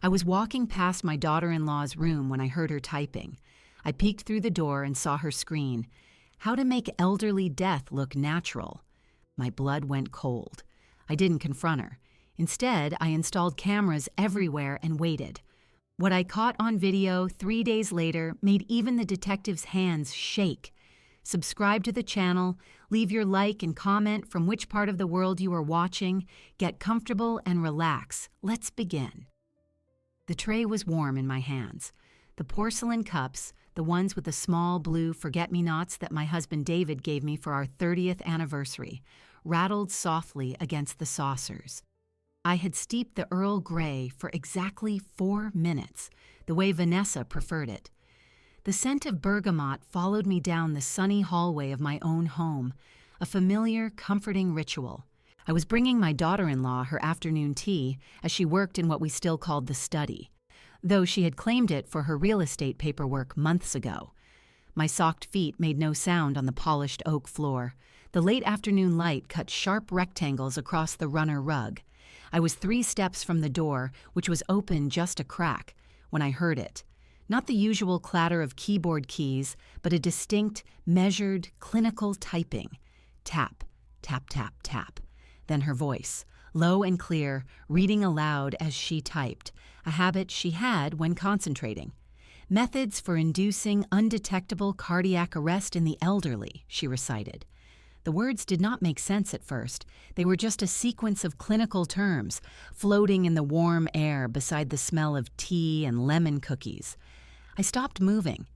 I was walking past my daughter-in-law's room when I heard her typing. I peeked through the door and saw her screen. How to make elderly death look natural. My blood went cold. I didn't confront her. Instead, I installed cameras everywhere and waited. What I caught on video 3 days later made even the detective's hands shake. Subscribe to the channel, leave your like and comment from which part of the world you are watching, get comfortable and relax. Let's begin. The tray was warm in my hands. The porcelain cups, the ones with the small blue forget-me-nots that my husband David gave me for our 30th anniversary, rattled softly against the saucers. I had steeped the Earl Grey for exactly 4 minutes, the way Vanessa preferred it. The scent of bergamot followed me down the sunny hallway of my own home, a familiar, comforting ritual. I was bringing my daughter-in-law her afternoon tea as she worked in what we still called the study, though she had claimed it for her real estate paperwork months ago. My socked feet made no sound on the polished oak floor. The late afternoon light cut sharp rectangles across the runner rug. I was 3 steps from the door, which was open just a crack, when I heard it. Not the usual clatter of keyboard keys, but a distinct, measured, clinical typing. Tap, tap, tap, tap. Then her voice, low and clear, reading aloud as she typed, a habit she had when concentrating. Methods for inducing undetectable cardiac arrest in the elderly, she recited. The words did not make sense at first. They were just a sequence of clinical terms, floating in the warm air beside the smell of tea and lemon cookies. I stopped moving.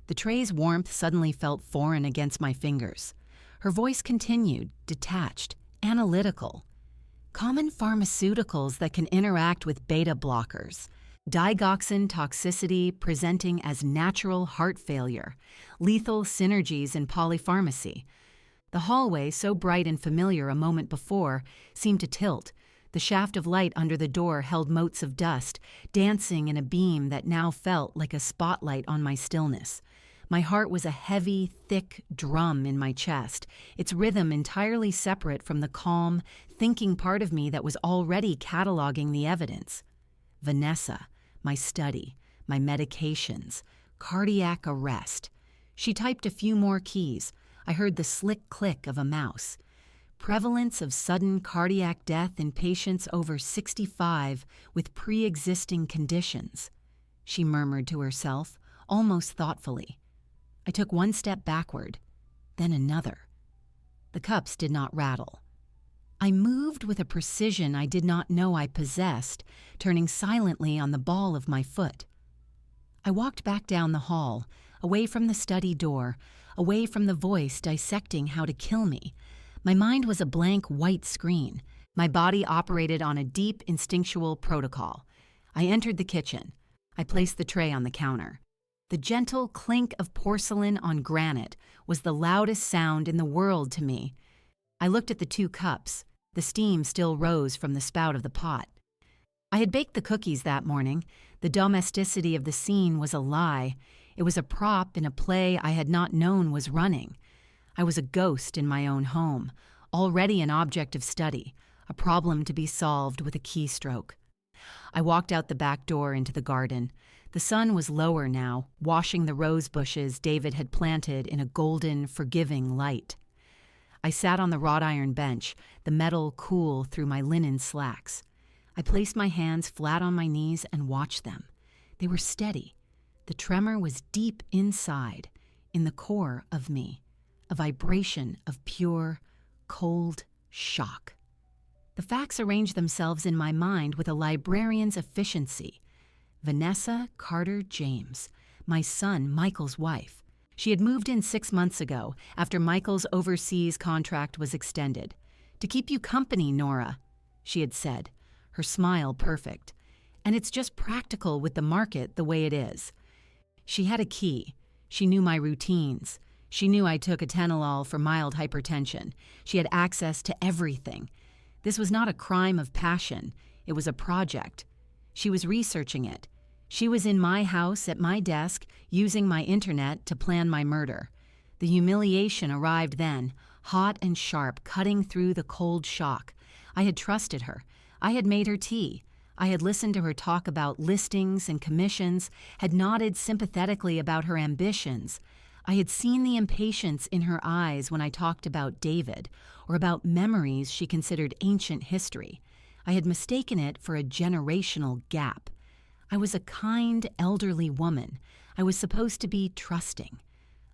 The tray's warmth suddenly felt foreign against my fingers. Her voice continued, detached, analytical. Common pharmaceuticals that can interact with beta blockers. Digoxin toxicity presenting as natural heart failure. Lethal synergies in polypharmacy. The hallway, so bright and familiar a moment before, seemed to tilt. The shaft of light under the door held motes of dust, dancing in a beam that now felt like a spotlight on my stillness. My heart was a heavy, thick drum in my chest, its rhythm entirely separate from the calm, thinking part of me that was already cataloging the evidence. Vanessa, my study, my medications, cardiac arrest. She typed a few more keys. I heard the slick click of a mouse. Prevalence of sudden cardiac death in patients over 65 with pre-existing conditions, she murmured to herself, almost thoughtfully. I took 1 step backward, then another. The cups did not rattle. I moved with a precision I did not know I possessed, turning silently on the ball of my foot. I walked back down the hall, away from the study door, away from the voice dissecting how to kill me. My mind was a blank white screen. My body operated on a deep instinctual protocol. I entered the kitchen. I placed the tray on the counter. The gentle clink of porcelain on granite was the loudest sound in the world to me. I looked at the 2 cups. The steam still rose from the spout of the pot. I had baked the cookies that morning. The domesticity of the scene was a lie. It was a prop in a play I had not known was running. I was a ghost in my own home, already an object of study, a problem to be solved with a keystroke. I walked out the back door into the garden. The sun was lower now, washing the rose bushes David had planted in a golden, forgiving light. I sat on the wrought iron bench, the metal cool through my linen slacks. I placed my hands flat on my knees and watched them. They were steady. The tremor was deep inside, in the core of me, a vibration of pure, cold shock. The facts arranged themselves in my mind with a librarian's efficiency. Vanessa Carter James, my son Michael's wife. She had moved in 6 months ago, after Michael's overseas contract was extended. "To keep you company, Nora," she had said, her smile perfect. "And it's just practical with the market the way it is." She had a key. She knew my routines. She knew I took atenolol for mild hypertension. She had access to everything. This was not a crime of passion. It was a project. She was researching it. She was in my house at my desk, using my internet to plan my murder. The humiliation arrived then, hot and sharp, cutting through the cold shock. I had trusted her. I had made her tea. I had listened to her talk about listings and commissions, had nodded sympathetically about her ambitions. I had seen the impatience in her eyes when I talked about David, or about memories she considered ancient history. I had mistaken it for a generational gap. I was a kind, elderly woman. I was supposed to be trusting.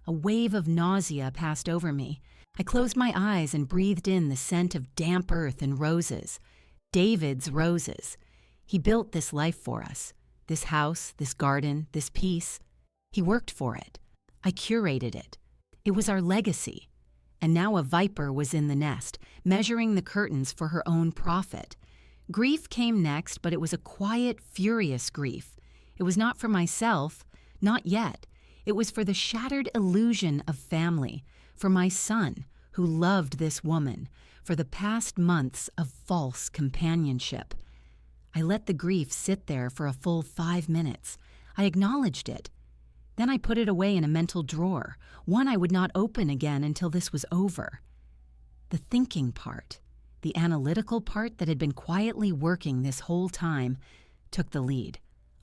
A wave of nausea passed over me. I closed my eyes and breathed in the scent of damp earth and roses. David's roses. He built this life for us. This house, this garden, this peace. He worked for it. I curated it. It was our legacy. And now a viper was in the nest, measuring the curtains for her own profit. Grief came next, but it was a quiet, furious grief. It was not for myself, not yet. It was for the shattered illusion of family, for my son, who loved this woman, for the past months of false companionship. I let the grief sit there for a full 5 minutes. I acknowledged it. Then I put it away in a mental drawer, one I would not open again until this was over. The thinking part, the analytical part that had been quietly working this whole time, took the lead.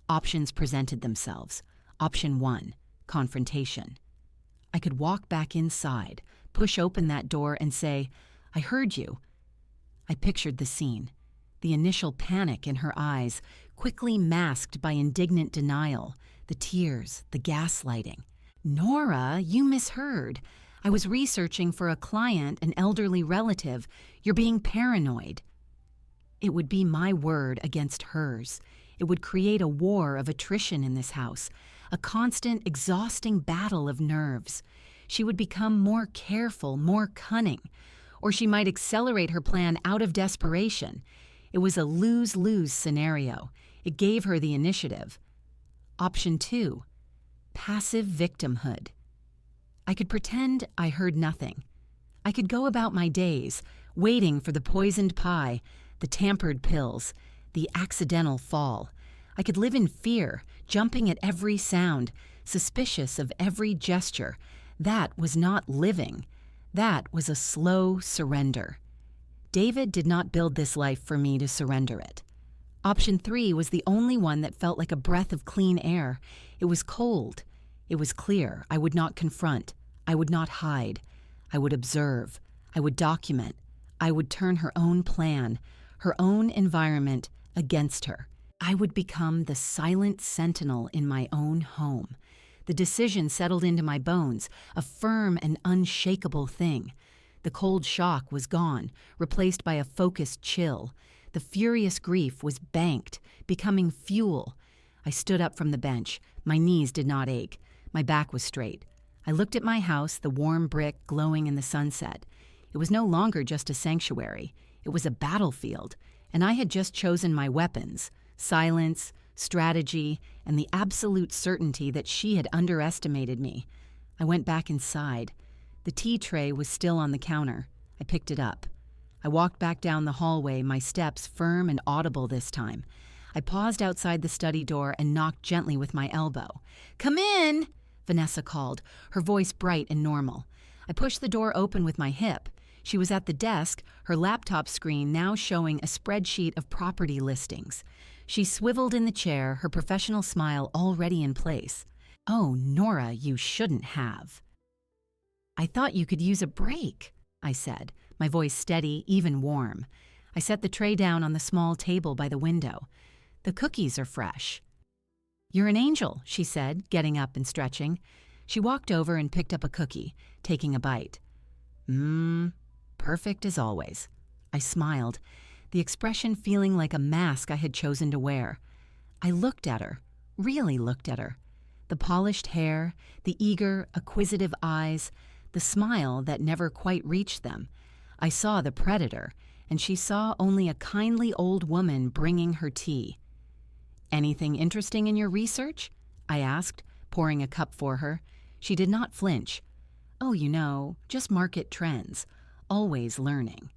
Options presented themselves. Option 1, confrontation. I could walk back inside, push open that door and say, "I heard you." I pictured the scene. The initial panic in her eyes, quickly masked by indignant denial, the tears, the gaslighting. "Nora, you misheard. I was researching for a client, an elderly relative. You're being paranoid." It would be my word against hers. It would create a war of attrition in this house, a constant, exhausting battle of nerves. She would become more careful, more cunning, or she might accelerate her plan out of desperation. It was a lose-lose scenario. It gave her the initiative. Option 2, passive victimhood. I could pretend I heard nothing. I could go about my days, waiting for the poisoned pie, the tampered pills, the accidental fall. I could live in fear, jumping at every sound, suspicious of every gesture. That was not living. That was a slow surrender. David did not build this life for me to surrender it. Option 3 was the only one that felt like a breath of clean air. It was cold. It was clear. I would not confront. I would not hide. I would observe. I would document. I would turn her own plan, her own environment, against her. I would become the silent sentinel in my own home. The decision settled into my bones, a firm and unshakable thing. The cold shock was gone, replaced by a focused chill. The furious grief was banked, becoming fuel. I stood up from the bench. My knees did not ache. My back was straight. I looked at my house, the warm brick glowing in the sunset. It was no longer just a sanctuary. It was a battlefield, and I had just chosen my weapons: silence, strategy, and the absolute certainty that she had underestimated me. I went back inside. The tea tray was still on the counter. I picked it up. I walked back down the hallway, my steps firm and audible this time. I paused outside the study door and knocked gently with my elbow. "Come in!" Vanessa called, her voice bright and normal. I pushed the door open with my hip. She was at the desk, her laptop screen now showing a spreadsheet of property listings. She swiveled in the chair, her professional smile already in place. "Oh, Nora, you shouldn't have." "I thought you could use a break," I said, my voice steady, even warm. I set the tray down on the small table by the window. "The cookies are fresh." "You're an angel," she said, getting up and stretching. She walked over and picked up a cookie, taking a bite. Perfect as always." I smiled, the expression feeling like a mask I had chosen to wear. I looked at her, really looked at her. The polished hair, the eager, acquisitive eyes, the smile that never quite reached them. I saw the predator, and she saw only a kindly old woman bringing her tea. "Anything interesting in your research?" I asked, pouring a cup for her. She did not flinch. "Oh, just market trends. Always learning."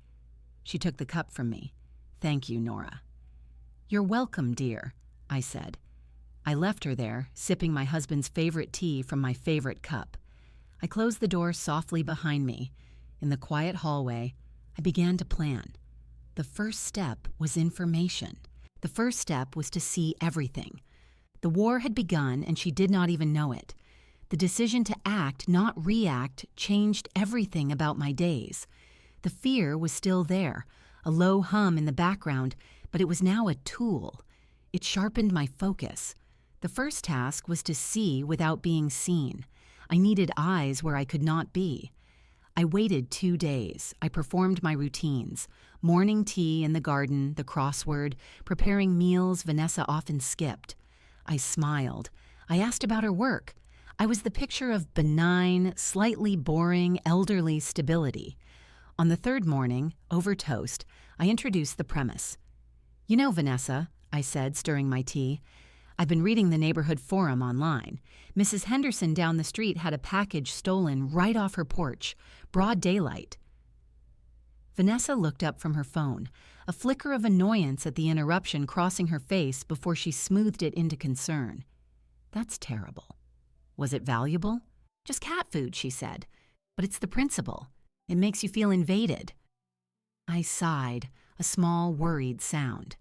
She took the cup from me. "Thank you, Nora." "You're welcome, dear," I said. I left her there, sipping my husband's favorite tea from my favorite cup. I closed the door softly behind me. In the quiet hallway, I began to plan. The first step was information. The first step was to see everything. The war had begun and she did not even know it. The decision to act, not react, changed everything about my days. The fear was still there, a low hum in the background, but it was now a tool. It sharpened my focus. The first task was to see without being seen. I needed eyes where I could not be. I waited 2 days. I performed my routines. Morning tea in the garden, the crossword, preparing meals Vanessa often skipped. I smiled. I asked about her work. I was the picture of benign, slightly boring, elderly stability. On the third morning, over toast, I introduced the premise. "You know, Vanessa," I said, stirring my tea, "I've been reading the neighborhood forum online. Mrs. Henderson down the street had a package stolen right off her porch, broad daylight." Vanessa looked up from her phone, a flicker of annoyance at the interruption crossing her face before she smoothed it into concern. "That's terrible." "Was it valuable?" "Just cat food," she said. "But it's the principle. It makes you feel invaded." I sighed, a small, worried sound.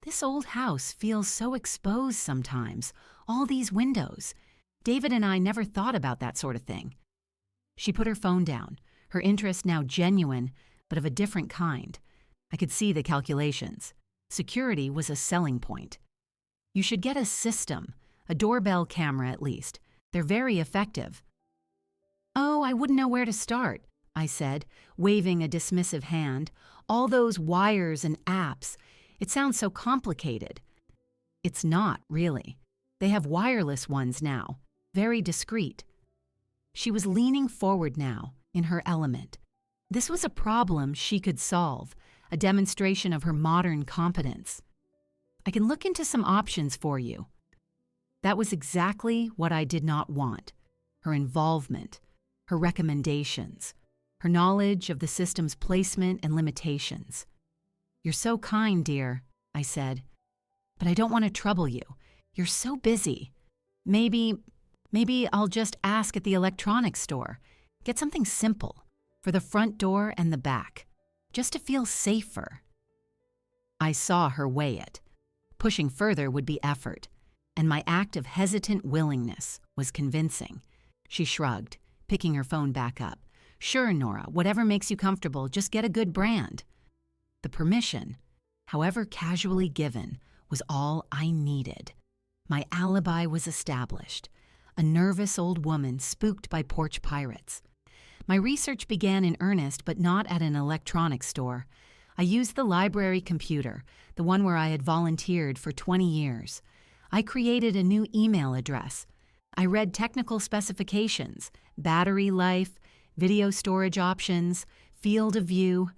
This old house feels so exposed sometimes, all these windows. David and I never thought about that sort of thing. She put her phone down, her interest now genuine, but of a different kind. I could see the calculations. Security was a selling point. "You should get a system, a doorbell camera at least. They're very effective." "Oh, I wouldn't know where to start," I said, waving a dismissive hand. "All those wires and apps. It sounds so complicated." "It's not, really. They have wireless ones now, very discreet." She was leaning forward now, in her element. This was a problem she could solve, a demonstration of her modern competence. "I can look into some options for you." That was exactly what I did not want. Her involvement, her recommendations, her knowledge of the system's placement and limitations. "You're so kind, dear," I said. "But I don't want to trouble you. You're so busy. Maybe I'll just ask at the electronics store. Get something simple, for the front door and the back, just to feel safer." I saw her weigh it. Pushing further would be effort, and my act of hesitant willingness was convincing. She shrugged, picking her phone back up. "Sure, Nora, whatever makes you comfortable, just get a good brand." The permission, however casually given, was all I needed. My alibi was established. A nervous old woman spooked by porch pirates. My research began in earnest, but not at an electronics store. I used the library computer, the one where I had volunteered for 20 years. I created a new email address. I read technical specifications, battery life, video storage options, field of view.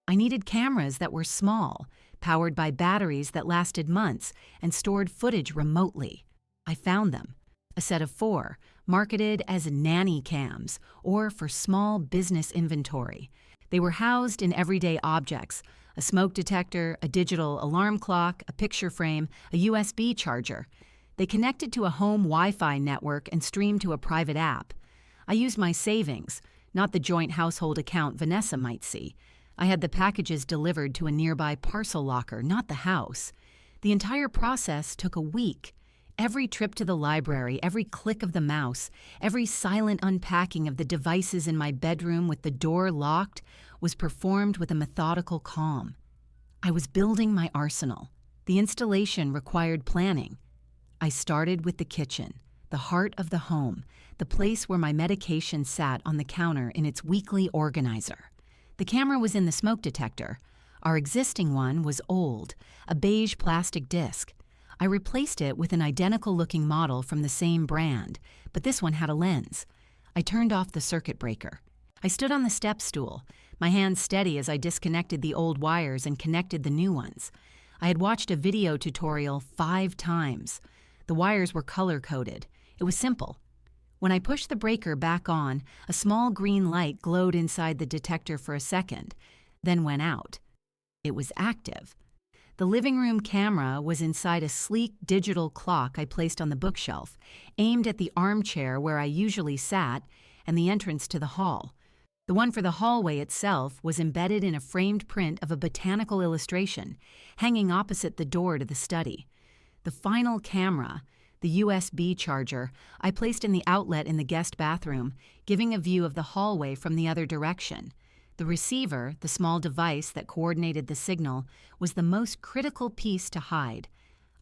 I needed cameras that were small, powered by batteries that lasted months and stored footage remotely. I found them. A set of 4, marketed as nanny cams or for small business inventory. They were housed in everyday objects: a smoke detector, a digital alarm clock, a picture frame, a USB charger. They connected to a home Wi-Fi network and streamed to a private app. I used my savings, not the joint household account Vanessa might see. I had the packages delivered to a nearby parcel locker, not the house. The entire process took a week. Every trip to the library, every click of the mouse, every silent unpacking of the devices in my bedroom with the door locked was performed with a methodical calm. I was building my arsenal. The installation required planning. I started with the kitchen, the heart of the home, the place where my medication sat on the counter in its weekly organizer. The camera was in the smoke detector. Our existing one was old, a beige plastic disc. I replaced it with an identical-looking model from the same brand, but this one had a lens. I turned off the circuit breaker. I stood on the step stool, my hands steady as I disconnected the old wires and connected the new ones. I had watched a video tutorial 5 times. The wires were color-coded. It was simple. When I pushed the breaker back on, a small green light glowed inside the detector for a second, then went out. It was active. The living room camera was inside a sleek digital clock I placed on the bookshelf, aimed at the armchair where I usually sat and the entrance to the hall. The one for the hallway itself was embedded in a framed print of a botanical illustration, hanging opposite the door to the study. The final camera, the USB charger, I placed in the outlet in the guest bathroom, giving a view of the hallway from the other direction. The receiver, the small device that coordinated the signal, was the most critical piece to hide.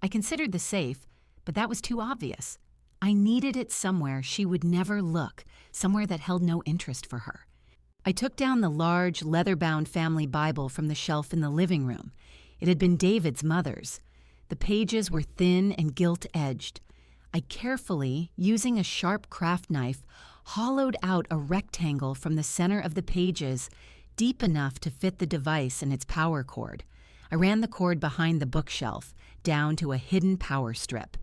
I considered the safe, but that was too obvious. I needed it somewhere she would never look, somewhere that held no interest for her. I took down the large, leather-bound family Bible from the shelf in the living room. It had been David's mother's. The pages were thin and gilt-edged. I carefully, using a sharp craft knife, hollowed out a rectangle from the center of the pages, deep enough to fit the device and its power cord. I ran the cord behind the bookshelf, down to a hidden power strip.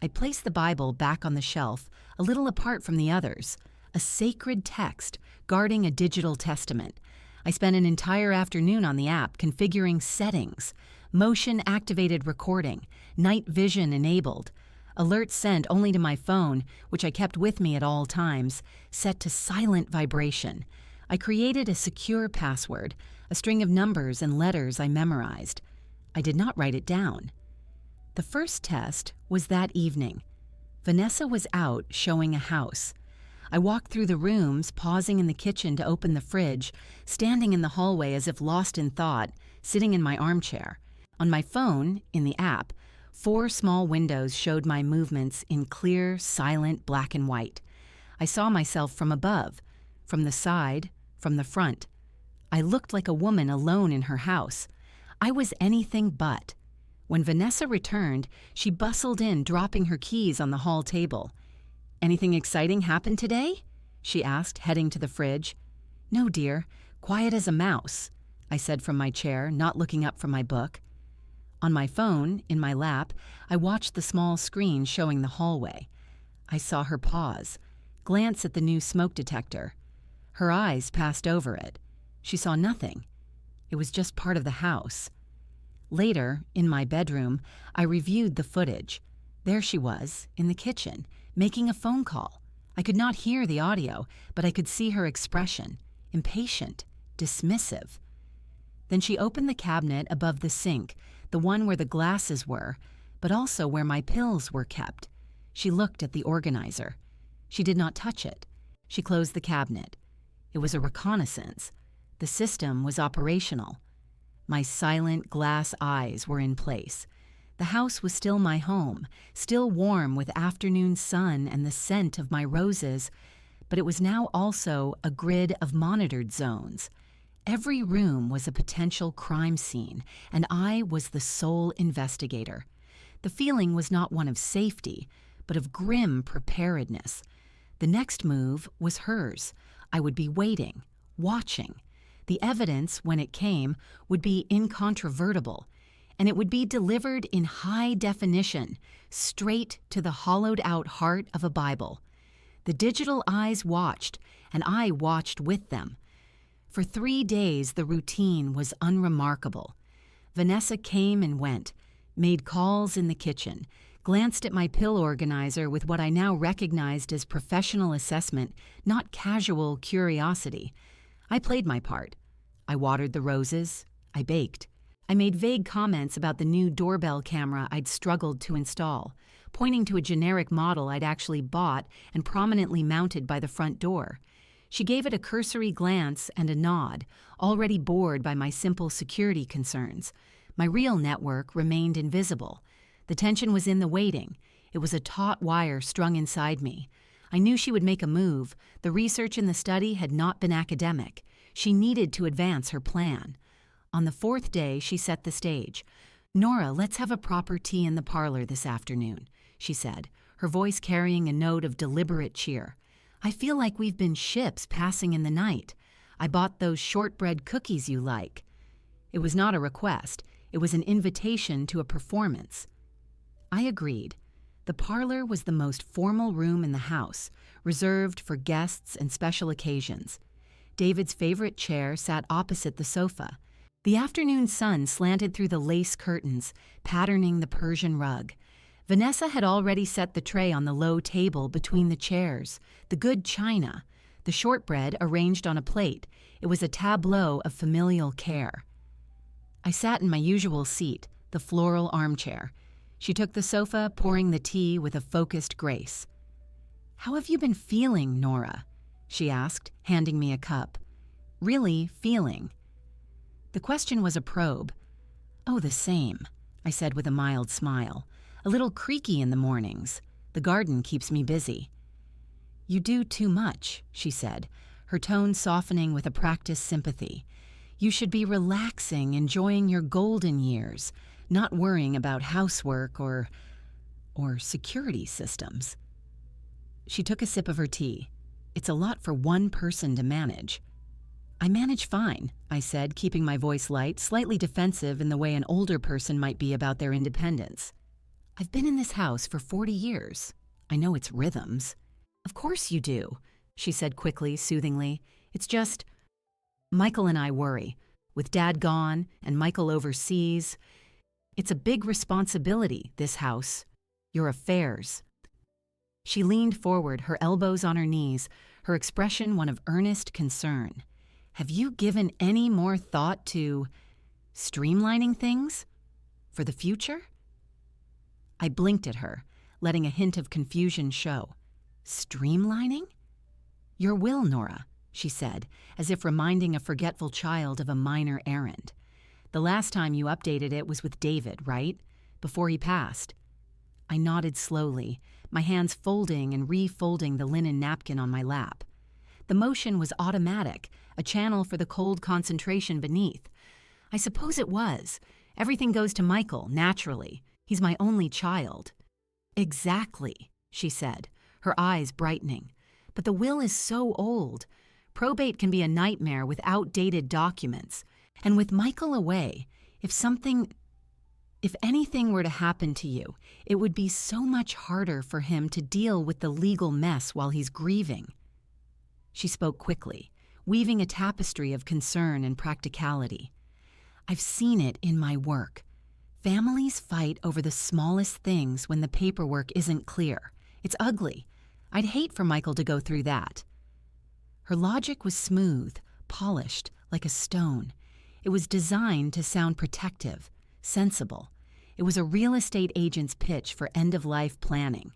I placed the Bible back on the shelf, a little apart from the others, a sacred text guarding a digital testament. I spent an entire afternoon on the app configuring settings, motion-activated recording, night vision enabled, alerts sent only to my phone, which I kept with me at all times, set to silent vibration. I created a secure password, a string of numbers and letters I memorized. I did not write it down. The first test was that evening. Vanessa was out showing a house. I walked through the rooms, pausing in the kitchen to open the fridge, standing in the hallway as if lost in thought, sitting in my armchair. On my phone, in the app, 4 small windows showed my movements in clear, silent black and white. I saw myself from above, from the side, from the front. I looked like a woman alone in her house. I was anything but. When Vanessa returned, she bustled in, dropping her keys on the hall table. "Anything exciting happened today?" she asked, heading to the fridge. "No, dear. Quiet as a mouse," I said from my chair, not looking up from my book. On my phone, in my lap, I watched the small screen showing the hallway. I saw her pause, glance at the new smoke detector. Her eyes passed over it. She saw nothing. It was just part of the house. Later, in my bedroom, I reviewed the footage. There she was, in the kitchen, making a phone call. I could not hear the audio, but I could see her expression, impatient, dismissive. Then she opened the cabinet above the sink, the one where the glasses were, but also where my pills were kept. She looked at the organizer. She did not touch it. She closed the cabinet. It was a reconnaissance. The system was operational. My silent glass eyes were in place. The house was still my home, still warm with afternoon sun and the scent of my roses, but it was now also a grid of monitored zones. Every room was a potential crime scene, and I was the sole investigator. The feeling was not one of safety, but of grim preparedness. The next move was hers. I would be waiting, watching. The evidence, when it came, would be incontrovertible, and it would be delivered in high definition, straight to the hollowed-out heart of a Bible. The digital eyes watched, and I watched with them. For 3 days, the routine was unremarkable. Vanessa came and went, made calls in the kitchen, glanced at my pill organizer with what I now recognized as professional assessment, not casual curiosity. I played my part. I watered the roses. I baked. I made vague comments about the new doorbell camera I'd struggled to install, pointing to a generic model I'd actually bought and prominently mounted by the front door. She gave it a cursory glance and a nod, already bored by my simple security concerns. My real network remained invisible. The tension was in the waiting. It was a taut wire strung inside me. I knew she would make a move. The research in the study had not been academic. She needed to advance her plan. On the 4th day, she set the stage. "Nora, let's have a proper tea in the parlor this afternoon," she said, her voice carrying a note of deliberate cheer. "I feel like we've been ships passing in the night. I bought those shortbread cookies you like." It was not a request. It was an invitation to a performance. I agreed. The parlor was the most formal room in the house, reserved for guests and special occasions. David's favorite chair sat opposite the sofa. The afternoon sun slanted through the lace curtains, patterning the Persian rug. Vanessa had already set the tray on the low table between the chairs, the good china. the shortbread arranged on a plate. It was a tableau of familial care. I sat in my usual seat, the floral armchair. She took the sofa, pouring the tea with a focused grace. "How have you been feeling, Nora?" she asked, handing me a cup. "Really feeling?" The question was a probe. "Oh, the same," I said with a mild smile. "A little creaky in the mornings. The garden keeps me busy." "You do too much," she said, her tone softening with a practiced sympathy. "You should be relaxing, enjoying your golden years, not worrying about housework or security systems." She took a sip of her tea. "It's a lot for one person to manage." "I manage fine," I said, keeping my voice light, slightly defensive in the way an older person might be about their independence. "I've been in this house for 40 years. I know its rhythms." "Of course you do," she said quickly, soothingly. "It's just, Michael and I worry. With Dad gone and Michael overseas, it's a big responsibility, this house. Your affairs." She leaned forward, her elbows on her knees, her expression one of earnest concern. "Have you given any more thought to streamlining things? For the future?" I blinked at her, letting a hint of confusion show. "Streamlining?" "Your will, Nora," she said, as if reminding a forgetful child of a minor errand. "The last time you updated it was with David, right? Before he passed." I nodded slowly, my hands folding and refolding the linen napkin on my lap. The motion was automatic, a channel for the cold concentration beneath. I suppose it was. Everything goes to Michael, naturally. He's my only child. "Exactly," she said, her eyes brightening. "But the will is so old. Probate can be a nightmare with outdated documents. And with Michael away, if anything were to happen to you, it would be so much harder for him to deal with the legal mess while he's grieving." She spoke quickly, weaving a tapestry of concern and practicality. "I've seen it in my work. Families fight over the smallest things when the paperwork isn't clear. It's ugly. I'd hate for Michael to go through that." Her logic was smooth, polished, like a stone. It was designed to sound protective, sensible. It was a real estate agent's pitch for end-of-life planning.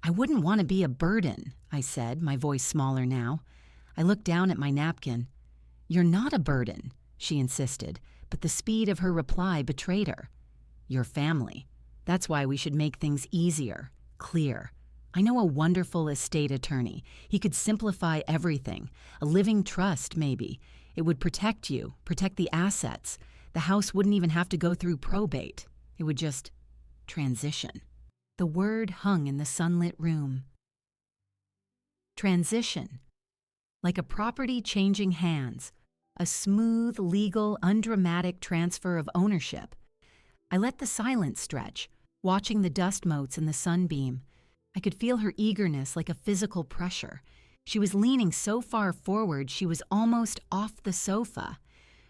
"I wouldn't want to be a burden," I said, my voice smaller now. I looked down at my napkin. "You're not a burden," she insisted, but the speed of her reply betrayed her. "Your family. That's why we should make things easier, clear. I know a wonderful estate attorney. He could simplify everything. A living trust, maybe. It would protect you, protect the assets. The house wouldn't even have to go through probate. It would just transition." The word hung in the sunlit room. Transition. Like a property changing hands. A smooth, legal, undramatic transfer of ownership. I let the silence stretch, watching the dust motes in the sunbeam. I could feel her eagerness like a physical pressure. She was leaning so far forward she was almost off the sofa.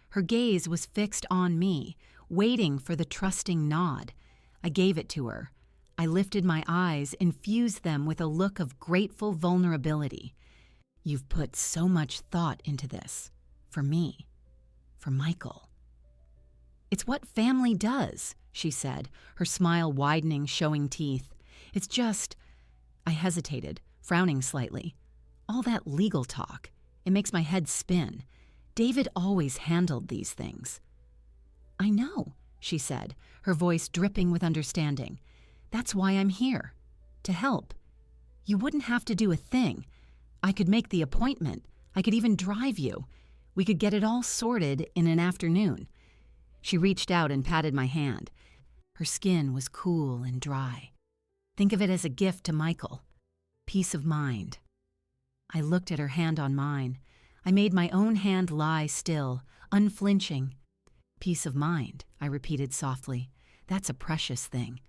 Her gaze was fixed on me, waiting for the trusting nod. I gave it to her. I lifted my eyes, infused them with a look of grateful vulnerability. "You've put so much thought into this. For me. For Michael." "It's what family does," she said, her smile widening, showing teeth. "It's just—" I hesitated, frowning slightly. "All that legal talk. It makes my head spin. David always handled these things." "I know," she said, her voice dripping with understanding. "That's why I'm here. To help. You wouldn't have to do a thing. I could make the appointment. I could even drive you. We could get it all sorted in an afternoon." She reached out and patted my hand. Her skin was cool and dry. "Think of it as a gift to Michael. Peace of mind." I looked at her hand on mine. I made my own hand lie still, unflinching. "Peace of mind," I repeated softly. "That's a precious thing."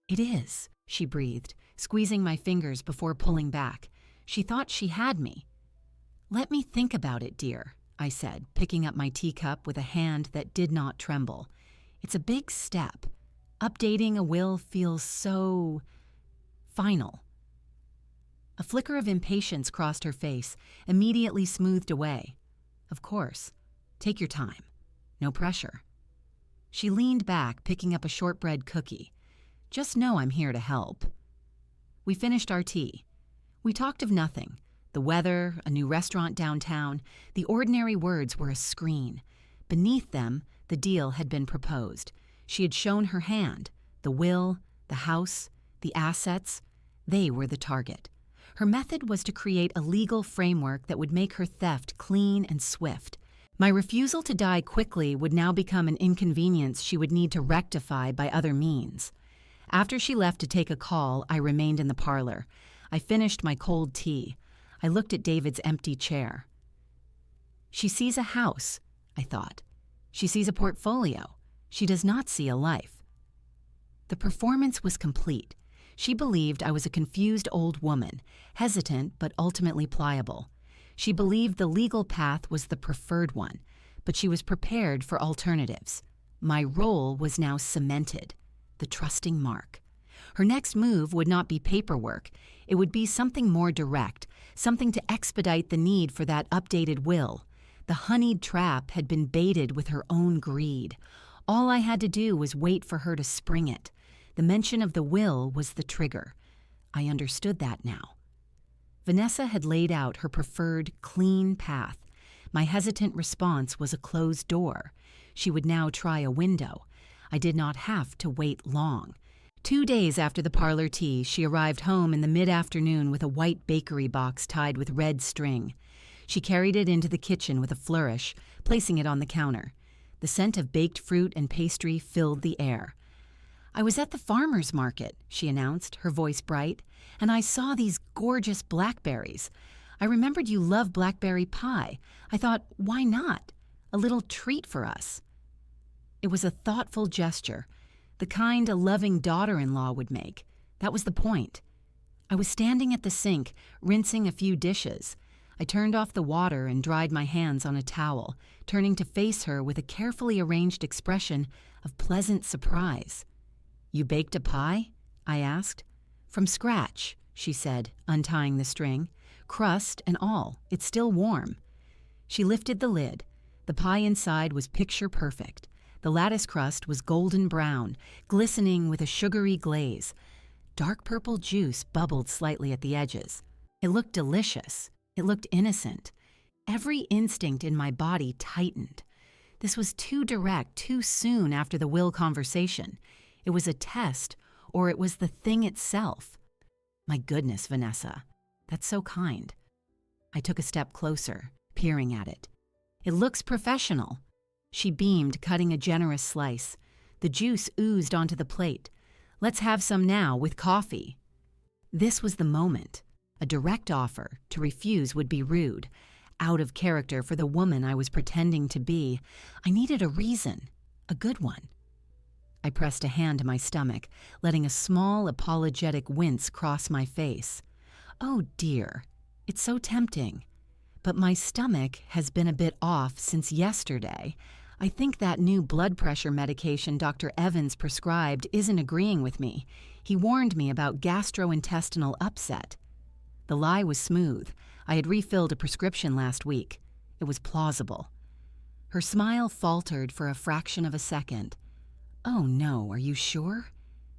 "It is," she breathed, squeezing my fingers before pulling back. She thought she had me. "Let me think about it, dear," I said, picking up my teacup with a hand that did not tremble. "It's a big step. Updating a will feels so final." A flicker of impatience crossed her face, immediately smoothed away. Of course. Take your time. No pressure. She leaned back, picking up a shortbread cookie. Just know I'm here to help. We finished our tea. We talked of nothing. The weather, a new restaurant downtown, the ordinary words were a screen. Beneath them, the deal had been proposed. She had shown her hand. The will, the house, the assets, they were the target. Her method was to create a legal framework that would make her theft clean and swift. My refusal to die quickly would now become an inconvenience she would need to rectify by other means. After she left to take a call, I remained in the parlor. I finished my cold tea. I looked at David's empty chair. She sees a house, I thought. She sees a portfolio. She does not see a life. The performance was complete. She believed I was a confused old woman, hesitant but ultimately pliable. She believed the legal path was the preferred one, but she was prepared for alternatives. My role was now cemented, the trusting Mark. Her next move would not be paperwork. It would be something more direct, something to expedite the need for that updated will. The honeyed trap had been baited with her own greed. All I had to do was wait for her to spring it. The mention of the will was the trigger. I understood that now. Vanessa had laid out her preferred, clean path. My hesitant response was a closed door. She would now try a window. I did not have to wait long. 2 days after the parlor tea, she arrived home in the mid-afternoon with a white bakery box tied with red string. She carried it into the kitchen with a flourish, placing it on the counter. The scent of baked fruit and pastry filled the air. "I was at the farmer's market," she announced, her voice bright, "and I saw these gorgeous blackberries. I remembered you love blackberry pie. I thought, why not? A little treat for us." It was a thoughtful gesture, the kind a loving daughter-in-law would make. That was the point. I was standing at the sink, rinsing a few dishes. I turned off the water and dried my hands on a towel, turning to face her with a carefully arranged expression of pleasant surprise. "You baked a pie?" I asked. "From scratch," she said, untying the string. "Crust and all. It's still warm." She lifted the lid. The pie inside was picture perfect. The lattice crust was golden brown, glistening with a sugary glaze. Dark purple juice bubbled slightly at the edges. It looked delicious. It looked innocent. Every instinct in my body tightened. This was too direct, too soon after the will conversation. It was a test, or it was the thing itself. My goodness, Vanessa. That's so kind. I took a step closer, peering at it. "It looks professional." She beamed, cutting a generous slice. The juice oozed onto the plate. "Let's have some now, with coffee." This was the moment. A direct offer. To refuse would be rude. Out of character for the woman I was pretending to be. I needed a reason. A good one. I pressed a hand to my stomach, letting a small, apologetic wince cross my face. Oh dear, it's so tempting. But my stomach has been a bit off since yesterday. I think that new blood pressure medication Dr. Evans prescribed isn't agreeing with me. He warned me about gastrointestinal upset. The lie was smooth. I had refilled a prescription last week. It was plausible. Her smile faltered for a fraction of a second. "Oh no, are you sure?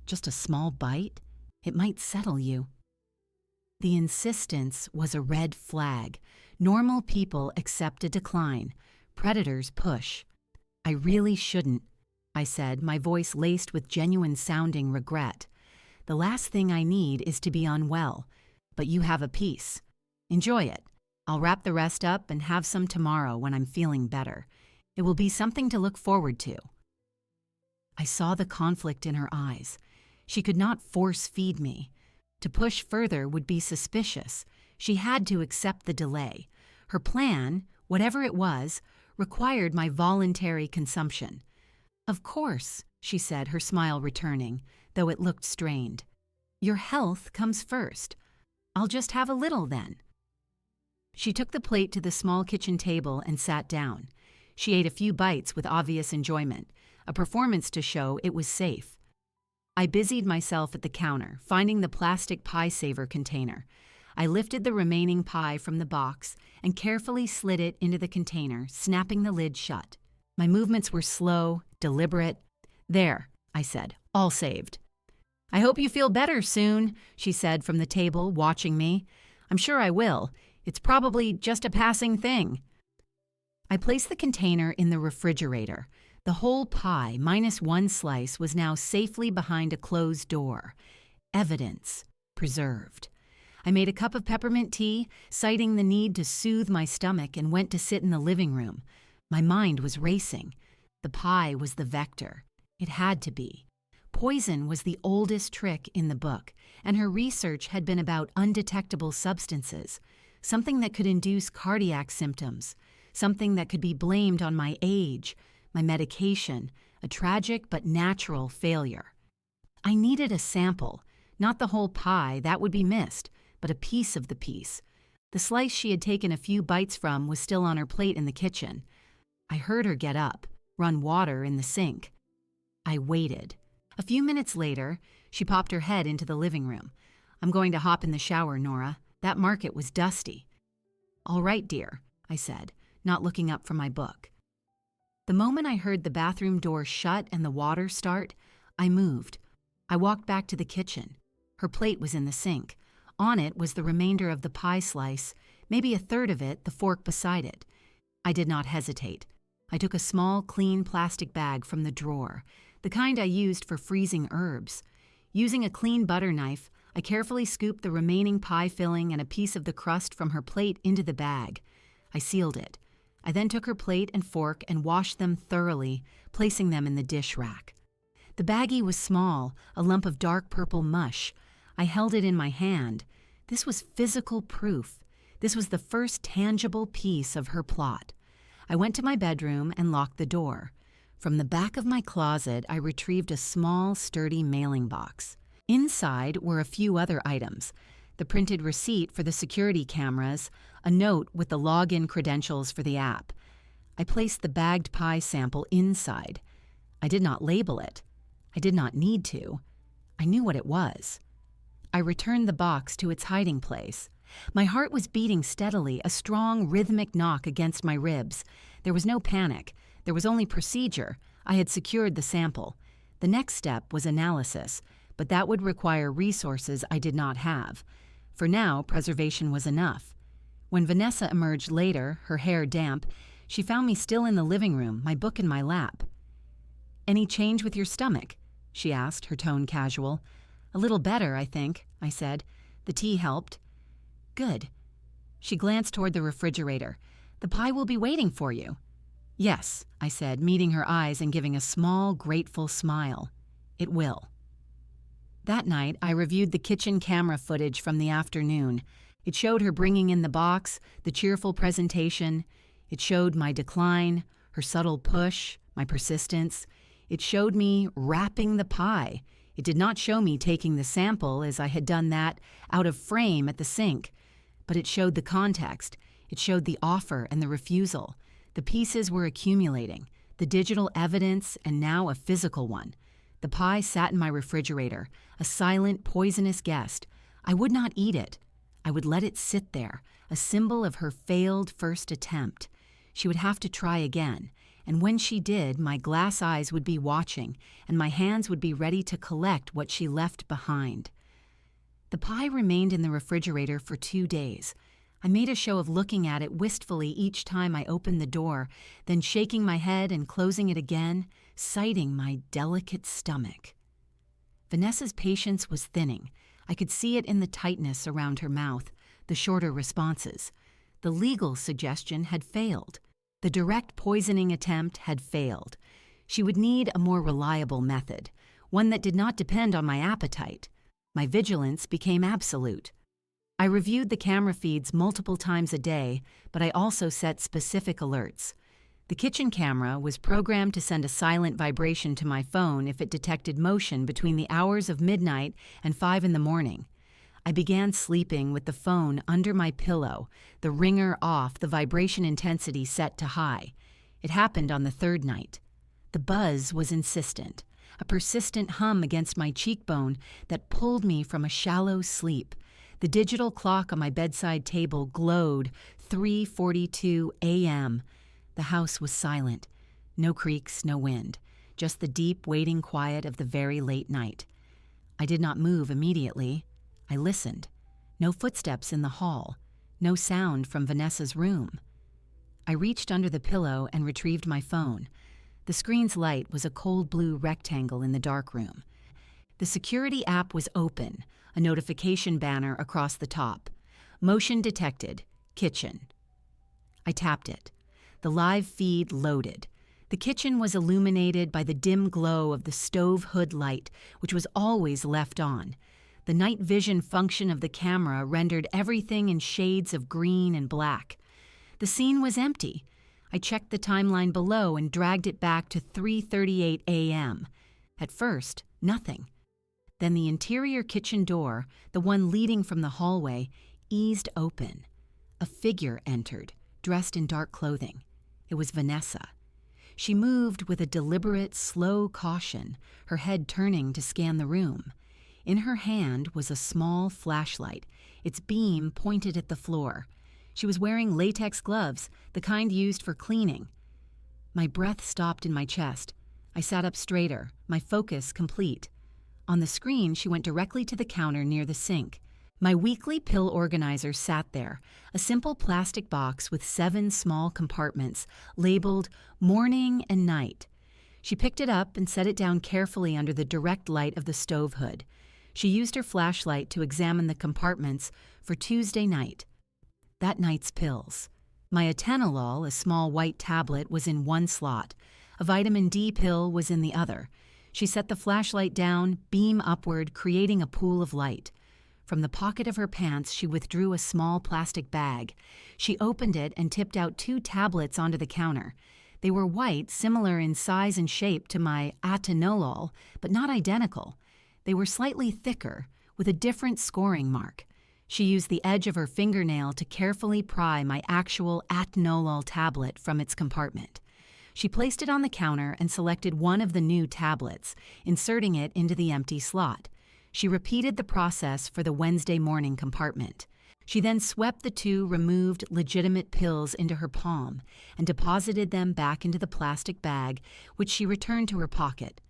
Just a small bite? It might settle you." The insistence was a red flag. Normal people accept a decline. Predators push. "I really shouldn't," I said, my voice laced with genuine-sounding regret. "The last thing I need is to be unwell. But you have a piece. Enjoy it. I'll wrap the rest up and have some tomorrow when I'm feeling better. It will be something to look forward to." I saw the conflict in her eyes. She could not force-feed me. To push further would be suspicious. She had to accept the delay. Her plan, whatever it was, required my voluntary consumption. "Of course," she said, her smile returning, though it looked strained. "Your health comes first. I'll just have a little then." She took the plate to the small kitchen table and sat down. She ate a few bites with obvious enjoyment, a performance to show it was safe. I busied myself at the counter, finding the plastic pie saver container. I lifted the remaining pie from the box and carefully slid it into the container, snapping the lid shut. My movements were slow, deliberate. "There," I said, "all saved." "I hope you feel better soon," she said from the table, watching me. "I'm sure I will. It's probably just a passing thing." I placed the container in the refrigerator. The whole pie, minus one slice, was now safely behind a closed door. Evidence preserved. I made a cup of peppermint tea, citing the need to soothe my stomach, and went to sit in the living room. My mind was racing. The pie was the vector. It had to be. Poison was the oldest trick in the book, and her research had been about undetectable substances, something that could induce cardiac symptoms, something that could be blamed on my age, my medication, a tragic but natural failure. I needed a sample, not the whole pie, that would be missed, but a piece of the piece. The slice she had taken a few bites from was still on her plate in the kitchen. I heard her get up, run water in the sink. I waited. A few minutes later, she popped her head into the living room. "I'm going to hop in the shower, Nora. That market was dusty." "All right, dear," I said, not looking up from my book. The moment I heard the bathroom door shut and the water start, I moved. I walked back to the kitchen. Her plate was in the sink. On it was the remainder of the pie slice, maybe a third of it, the fork beside it. I did not hesitate. I took a small, clean plastic bag from the drawer, the kind I used for freezing herbs. Using a clean butter knife, I carefully scooped the remaining pie filling and a piece of the crust from her plate into the bag. I sealed it. I then took her plate and fork and washed them thoroughly, placing them in the dish rack. The baggie was small, a lump of dark purple mush. I held it in my hand. This was physical proof. This was the first tangible piece of her plot. I went to my bedroom and locked the door. From the back of my closet, I retrieved a small, sturdy mailing box. Inside were a few other items: the printed receipt for the security cameras, a note with the login credentials for the app. I placed the bagged pie sample inside. I did not label it. I did not need to. I knew what it was. I returned the box to its hiding place. My heart was beating steadily, a strong, rhythmic knock against my ribs. There was no panic. There was only procedure. I had secured the sample. The next step was analysis, but that would require resources I did not have. For now, preservation was enough. When Vanessa emerged later, her hair damp, she found me still in the living room, my book in my lap. "Any change with your stomach?" she asked, her tone casual. "A little better, I think," I said. "The tea helped." "Good." She glanced toward the refrigerator. "The pie will be waiting for you." "Yes," I said, meeting her eyes and giving a small, grateful smile. "It will." That night, I reviewed the kitchen camera footage from the afternoon. It showed her bringing in the box, the cheerful presentation. It showed my decline, her subtle push, my persistence. It showed me wrapping the pie. It did not show me taking the sample, as I had done that out of frame at the sink. But it showed the context. It showed the offer and the refusal. The pieces were accumulating, the digital evidence, and now a physical one. The pie sat in my refrigerator, a silent, poisonous guest. I would not eat it. I would let it sit there, a symbol of her failed first attempt. She would have to try again, and when she did, my glass eyes would be watching, and my hands would be ready to collect what she left behind. The pie remained in the refrigerator for 2 days. I made a show of looking at it wistfully each time I opened the door, then shaking my head and closing it again, citing my delicate stomach. Vanessa's patience was thinning. I could see it in the tightness around her mouth, the shorter responses. The legal suggestion had failed. The direct poisoning attempt had failed. She would need a more reliable method, one that did not depend on my appetite. My vigilance became absolute. I reviewed the camera feeds multiple times a day, but I also set specific alerts. The kitchen camera was programmed to send a silent vibration to my phone if it detected motion between the hours of midnight and 5 in the morning. I began sleeping with the phone under my pillow, the ringer off, the vibration intensity set to high. It happened on the 3rd night. The buzz was insistent, a persistent hum against my cheekbone that pulled me from a shallow sleep. The digital clock on my bedside table glowed 3:42 a.m. The house was silent. No creaks, no wind. Just the deep, waiting quiet of the very late night. I did not move immediately. I listened. No footsteps in the hall. No sound from Vanessa's room. I reached under the pillow and retrieved my phone. The screen's light was a cold blue rectangle in the dark room. The security app was open, a notification banner across the top. Motion detected. Kitchen. I tapped it. The live feed loaded. The kitchen was illuminated by the dim glow of the stove hood light, which was always left on. The night vision function of the camera rendered everything in shades of green and black. The scene was empty. I checked the timeline below and dragged it back to 3:38 a.m. At first, nothing. Then the interior kitchen door, the one leading from the hallway, eased open. A figure entered, dressed in dark clothing. It was Vanessa. She moved with a deliberate, slow caution, her head turning to scan the room. In her hand was a small flashlight, its beam pointed at the floor. She was wearing latex gloves, the kind used for cleaning. My breath stopped in my chest. I sat up straighter, my focus complete. On the screen, she went directly to the counter near the sink. My weekly pill organizer sat there, a simple plastic box with 7 small compartments, labeled morning and night. She picked it up and set it down carefully under the direct light of the stove hood. She used her flashlight to examine the compartments for Tuesday night. That night's pills. My atenolol, a small white tablet, was in one slot. A vitamin D pill was in the other. She set the flashlight down, beam upward, creating a pool of light. From the pocket of her pants, she withdrew a small plastic bag. She opened it and tipped out 2 tablets onto the counter. They were white, similar in size and shape to my atenolol, but not identical. They were slightly thicker, with a different scoring mark. She used the edge of her fingernail to carefully pry my actual atenolol tablet from its compartment. She placed it on the counter and selected one of the new tablets, inserting it into the empty slot. She repeated the process for the Wednesday morning compartment. She then swept the 2 removed legitimate pills into her palm and deposited them back into the plastic bag, which she returned to her pocket.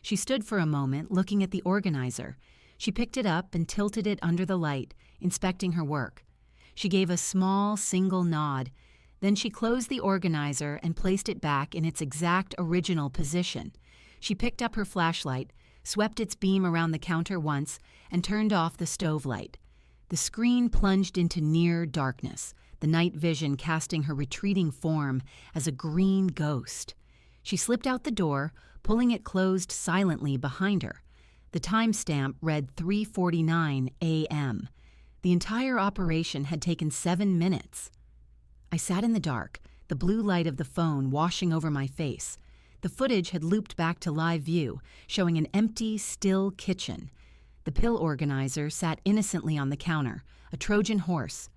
She stood for a moment, looking at the organizer. She picked it up and tilted it under the light, inspecting her work. She gave a small, single nod. Then she closed the organizer and placed it back in its exact original position. She picked up her flashlight, swept its beam around the counter once, and turned off the stove light. The screen plunged into near darkness, the night vision casting her retreating form as a green ghost. She slipped out the door, pulling it closed silently behind her. The timestamp read 3:49 a.m. The entire operation had taken 7 minutes. I sat in the dark, the blue light of the phone washing over my face. The footage had looped back to live view, showing an empty, still kitchen. The pill organizer sat innocently on the counter, a Trojan horse.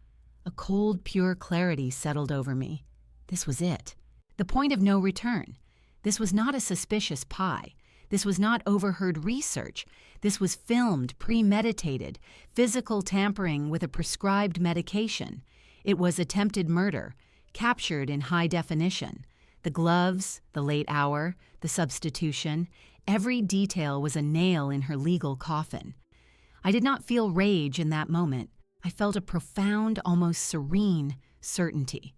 A cold, pure clarity settled over me. This was it. The point of no return. This was not a suspicious pie. This was not overheard research. This was filmed, premeditated, physical tampering with a prescribed medication. It was attempted murder, captured in high definition. The gloves, the late hour, the substitution, every detail was a nail in her legal coffin. I did not feel rage in that moment. I felt a profound, almost serene certainty.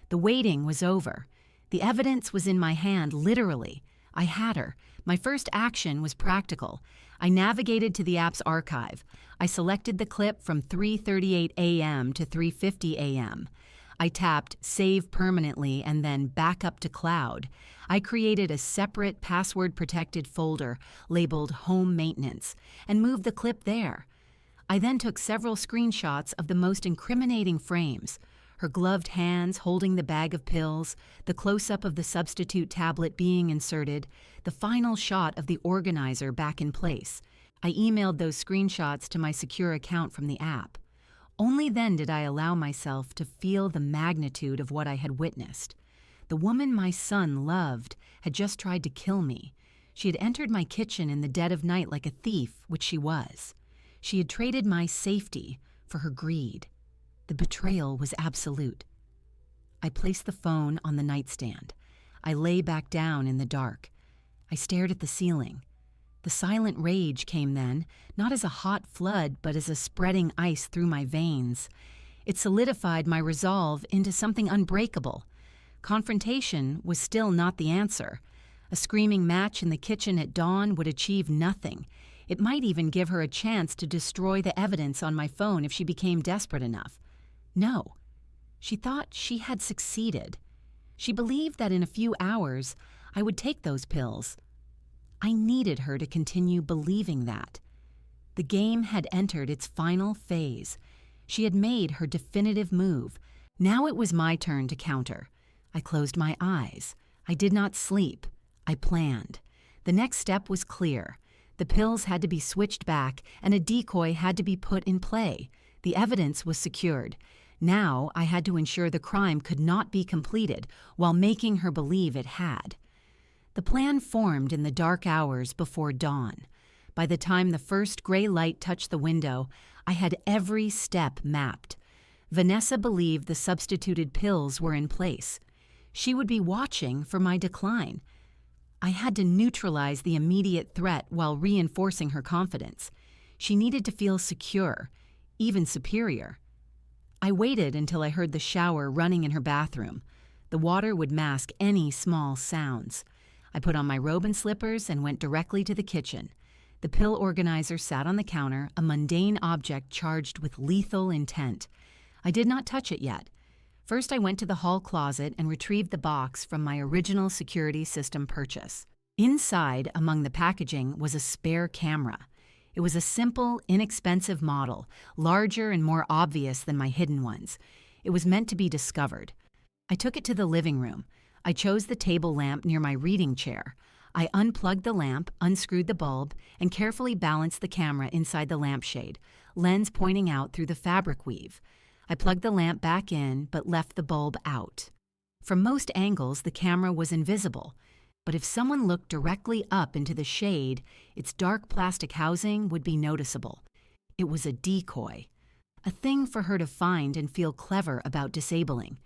The waiting was over. The evidence was in my hand, literally. I had her. My first action was practical. I navigated to the app's archive. I selected the clip from 3:38 a.m. to 3:50 a.m. I tapped Save Permanently and then Back Up to Cloud. I created a separate password-protected folder labeled Home Maintenance and moved the clip there. I then took several screenshots of the most incriminating frames: her gloved hands holding the bag of pills, the close-up of the substitute tablet being inserted, the final shot of the organizer back in place. I emailed those screenshots to my secure account from the app. Only then did I allow myself to feel the magnitude of what I had witnessed. The woman my son loved had just tried to kill me. She had entered my kitchen in the dead of night like a thief, which she was. She had traded my safety for her greed. The betrayal was absolute. I placed the phone on the nightstand. I lay back down in the dark. I stared at the ceiling. The silent rage came then, not as a hot flood, but as a spreading ice through my veins. It solidified my resolve into something unbreakable. Confrontation was still not the answer. A screaming match in the kitchen at dawn would achieve nothing. It might even give her a chance to destroy the evidence on my phone if she became desperate enough. No. She thought she had succeeded. She believed that in a few hours I would take those pills. I needed her to continue believing that. The game had entered its final phase. She had made her definitive move. Now it was my turn to counter. I closed my eyes. I did not sleep. I planned. The next step was clear. The pills had to be switched back, and a decoy had to be put in play. The evidence was secured. Now I had to ensure the crime could not be completed while making her believe it had. The plan formed in the dark hours before dawn. By the time the first gray light touched the window, I had every step mapped. Vanessa believed the substituted pills were in place. She would be watching for my decline. I had to neutralize the immediate threat while reinforcing her confidence. She needed to feel secure, even superior. I waited until I heard the shower running in her bathroom. The water would mask any small sounds. I put on my robe and slippers and went directly to the kitchen. The pill organizer sat on the counter, a mundane object charged with lethal intent. I did not touch it yet. First, I went to the hall closet and retrieved the box from my original security system purchase. Inside, among the packaging, was a spare camera. It was a simple, inexpensive model, larger and more obvious than my hidden ones. It was meant to be discovered. I took it to the living room. I chose the table lamp near my reading chair. I unplugged the lamp, unscrewed the bulb, and carefully balanced the camera inside the lampshade, lens pointing out through the fabric weave. I plugged the lamp back in, but left the bulb out. From most angles, the camera was invisible, but if someone looked directly up into the shade, its dark plastic housing would be noticeable. It was a decoy, a thing for her to find and feel clever about disabling.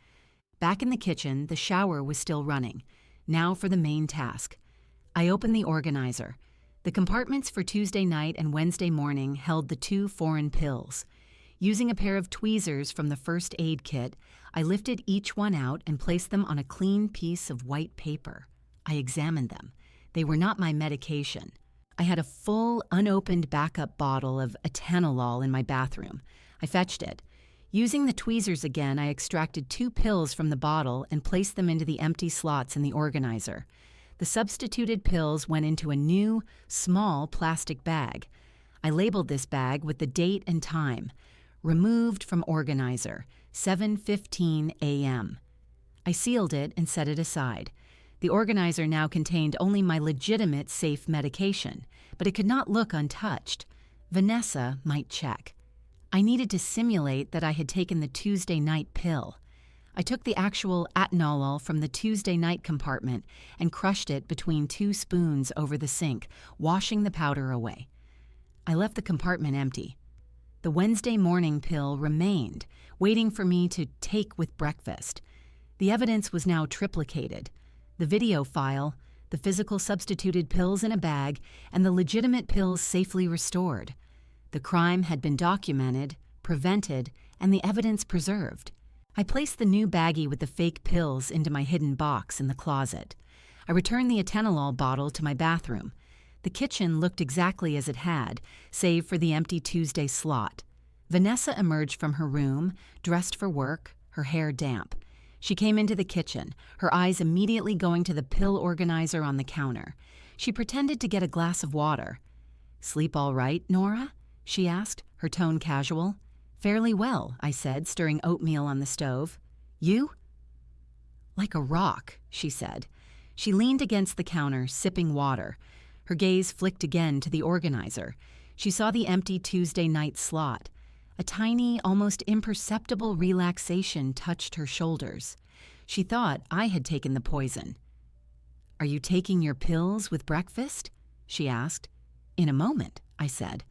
Back in the kitchen, the shower was still running. Now for the main task. I opened the organizer. The compartments for Tuesday night and Wednesday morning held the 2 foreign pills. Using a pair of tweezers from the first aid kit, I lifted each one out and placed them on a clean piece of white paper. I examined them. They were not my medication. I had a full, unopened backup bottle of atenolol in my bathroom. I fetched it. Using the tweezers again, I extracted 2 pills from the bottle and placed them into the empty slots in the organizer. The substituted pills went into a new, small plastic bag. I labeled this bag with the date and time. Removed from organizer, 7:15 a.m. I sealed it and set it aside. The organizer now contained only my legitimate safe medication, but it could not look untouched. Vanessa might check. I needed to simulate that I had taken the Tuesday night pill. I took the actual atenolol from the Tuesday night compartment and crushed it between 2 spoons over the sink, washing the powder away. I left the compartment empty. The Wednesday morning pill remained, waiting for me to take with breakfast. The evidence was now triplicated. The video file, the physical substituted pills in a bag, and the legitimate pills safely restored. The crime had been documented, prevented, and the evidence preserved. I placed the new baggie with the fake pills into my hidden box in the closet. I returned the atenolol bottle to my bathroom. The kitchen looked exactly as it had, save for the empty Tuesday slot. Vanessa emerged from her room, dressed for work, her hair damp. She came into the kitchen, her eyes immediately going to the pill organizer on the counter. She pretended to get a glass of water. "Sleep all right, Nora?" she asked, her tone casual. "Fairly well," I said, stirring oatmeal on the stove. "You?" "Like a rock," she said. She leaned against the counter, sipping water. Her gaze flicked again to the organizer. She saw the empty Tuesday night slot. A tiny, almost imperceptible relaxation touched her shoulders. She thought I had taken the poison. "Are you taking your pills with breakfast?" she asked. "In a moment," I said.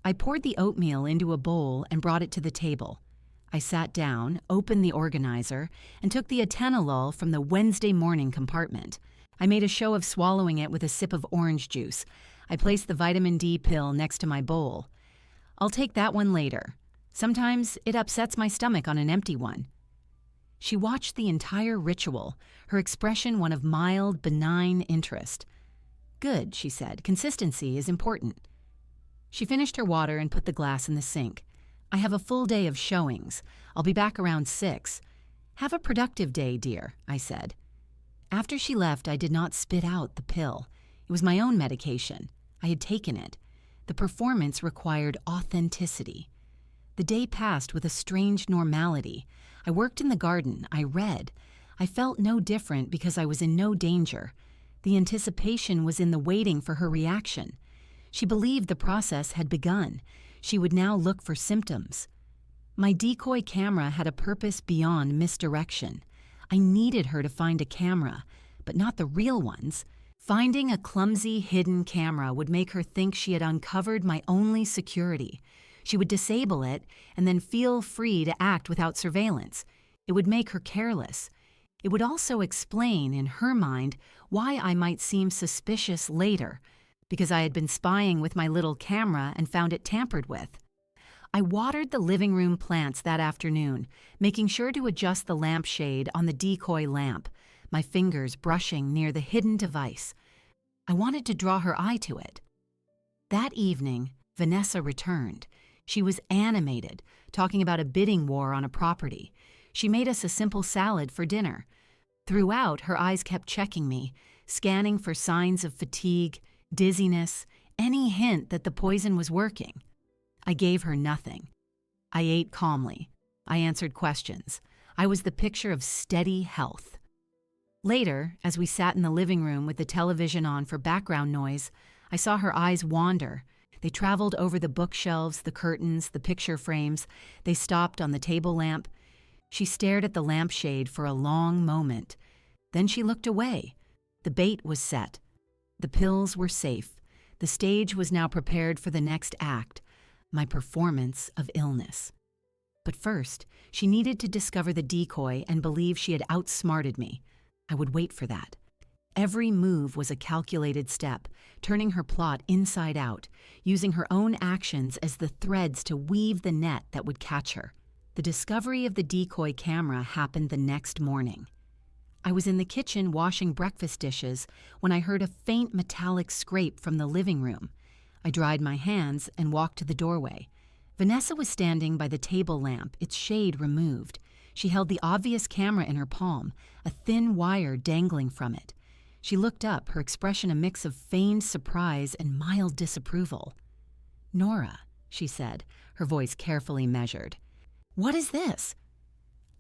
I poured the oatmeal into a bowl and brought it to the table. I sat down, opened the organizer, and took the atenolol from the Wednesday morning compartment. I made a show of swallowing it with a sip of orange juice. I placed the vitamin D pill next to my bowl. I'll take that one later. Sometimes it upsets my stomach on an empty one. She watched the entire ritual, her expression one of mild, benign interest. Good, she said. Consistency is important. She finished her water and put the glass in the sink. I have a full day of showings. I'll be back around 6. Have a productive day, dear, I said. After she left, I did not spit out the pill. It was my own medication. I had taken it. The performance required authenticity. The day passed with a strange normality. I worked in the garden. I read. I felt no different because I was in no danger. The anticipation was in the waiting for her reaction. She believed the process had begun. She would now look for symptoms. My decoy camera had a purpose beyond misdirection. I needed her to find a camera, but not the real ones. Finding a clumsy, hidden camera would make her think she had uncovered my only security. She would disable it and then feel free to act without surveillance. It would make her careless. It would also explain, in her mind, why I might seem suspicious later, because I had been spying with my little camera and found it tampered with. I watered the living room plants that afternoon, making sure to adjust the lampshade on the decoy lamp, my fingers brushing near the hidden device. I wanted to draw her eye to it. That evening, Vanessa returned. She was animated, talking about a bidding war on a property. She made us a simple salad for dinner. Throughout, her eyes kept checking me, scanning for signs of fatigue, dizziness, any hint that the poison was working. I gave her nothing. I ate calmly. I answered questions. I was the picture of steady health. Later, as we sat in the living room with the television on for background noise, I saw her eyes wander. They traveled over the bookshelves, the curtains, the picture frames. They stopped on the table lamp. She stared at the lampshade for a long moment. Then she looked away. The bait was set. The pills were safe. The stage was now prepared for the next act, my performance of illness. But first, she needed to discover the decoy and believe she had outsmarted me. I would wait for that. Every move was a calculated step, turning her plot inside out, using her own actions as the threads to weave the net that would catch her. The discovery of the decoy camera happened the next morning. I was in the kitchen washing breakfast dishes when I heard a faint metallic scrape from the living room. I dried my hands and walked to the doorway. Vanessa was standing by the table lamp, its shade removed. She held the obvious camera in her palm, a thin wire dangling from it. She looked up, her expression a mix of feigned surprise and mild disapproval. "Nora," she said, her voice carefully measured. "What is this?"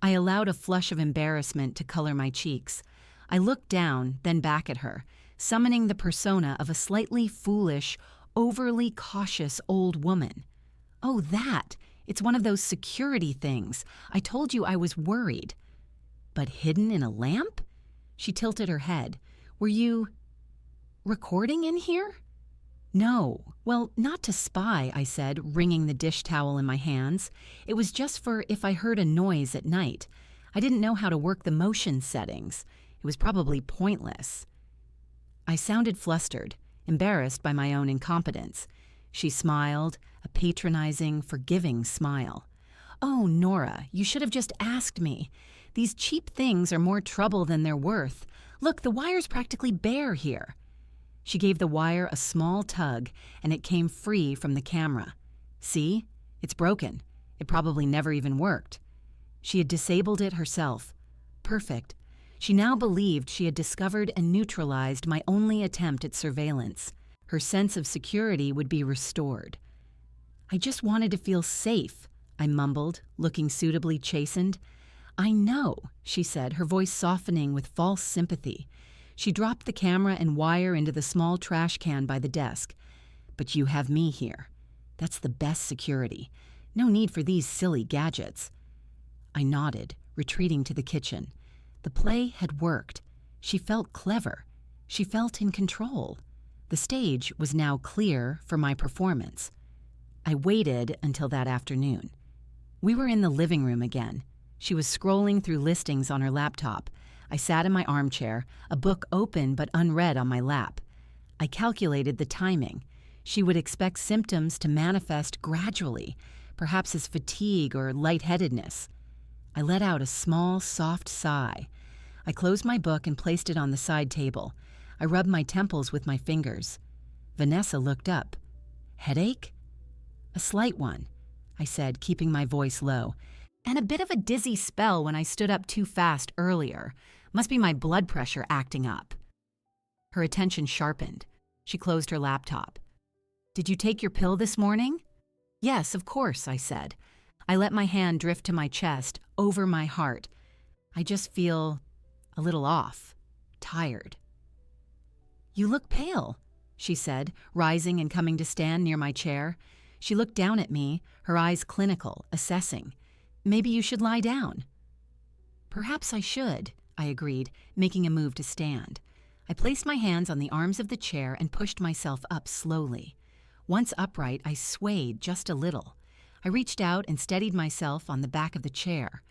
I allowed a flush of embarrassment to color my cheeks. I looked down, then back at her, summoning the persona of a slightly foolish, overly cautious old woman. "Oh, that! It's one of those security things. I told you I was worried." "But hidden in a lamp?" She tilted her head. "Were you recording in here?" "No. Well, not to spy," I said, wringing the dish towel in my hands. "It was just for if I heard a noise at night. I didn't know how to work the motion settings. It was probably pointless." I sounded flustered, embarrassed by my own incompetence. She smiled, a patronizing, forgiving smile. "Oh, Nora, you should have just asked me. These cheap things are more trouble than they're worth. Look, the wire's practically bare here." She gave the wire a small tug, and it came free from the camera. "See? It's broken. It probably never even worked." She had disabled it herself. Perfect. She now believed she had discovered and neutralized my only attempt at surveillance. Her sense of security would be restored. "I just wanted to feel safe," I mumbled, looking suitably chastened. "I know," she said, her voice softening with false sympathy. She dropped the camera and wire into the small trash can by the desk. "But you have me here. That's the best security. No need for these silly gadgets." I nodded, retreating to the kitchen. The play had worked. She felt clever. She felt in control. The stage was now clear for my performance. I waited until that afternoon. We were in the living room again. She was scrolling through listings on her laptop. I sat in my armchair, a book open but unread on my lap. I calculated the timing. She would expect symptoms to manifest gradually, perhaps as fatigue or lightheadedness. I let out a small, soft sigh. I closed my book and placed it on the side table. I rubbed my temples with my fingers. Vanessa looked up. "Headache?" "A slight one," I said, keeping my voice low. "And a bit of a dizzy spell when I stood up too fast earlier. Must be my blood pressure acting up." Her attention sharpened. She closed her laptop. "Did you take your pill this morning?" "Yes, of course," I said. I let my hand drift to my chest, over my heart. "I just feel a little off, tired." "You look pale," she said, rising and coming to stand near my chair. She looked down at me, her eyes clinical, assessing. "Maybe you should lie down." "Perhaps I should," I agreed, making a move to stand. I placed my hands on the arms of the chair and pushed myself up slowly. Once upright, I swayed just a little. I reached out and steadied myself on the back of the chair.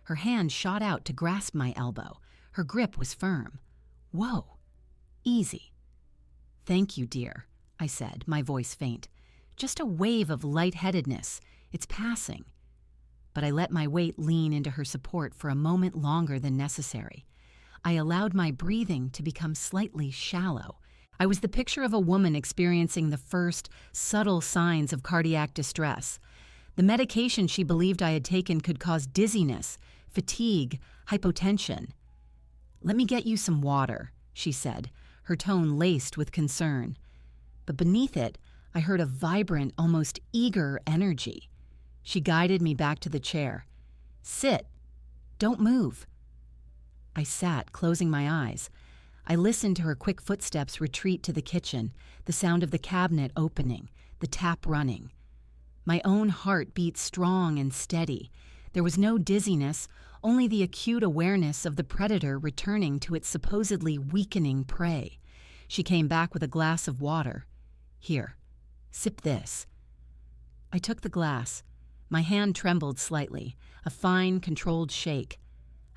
Her hand shot out to grasp my elbow. Her grip was firm. "Whoa, easy." "Thank you, dear," I said, my voice faint. "Just a wave of lightheadedness. It's passing." But I let my weight lean into her support for a moment longer than necessary. I allowed my breathing to become slightly shallow. I was the picture of a woman experiencing the first, subtle signs of cardiac distress. The medication she believed I had taken could cause dizziness, fatigue, hypotension. "Let me get you some water," she said, her tone laced with concern. But beneath it, I heard a vibrant, almost eager energy. She guided me back to the chair. "Sit. Don't move." I sat, closing my eyes. I listened to her quick footsteps retreat to the kitchen, the sound of the cabinet opening, the tap running. My own heart beat strong and steady. There was no dizziness, only the acute awareness of the predator returning to its supposedly weakening prey. She came back with a glass of water. "Here, sip this." I took the glass. My hand trembled slightly, a fine, controlled shake.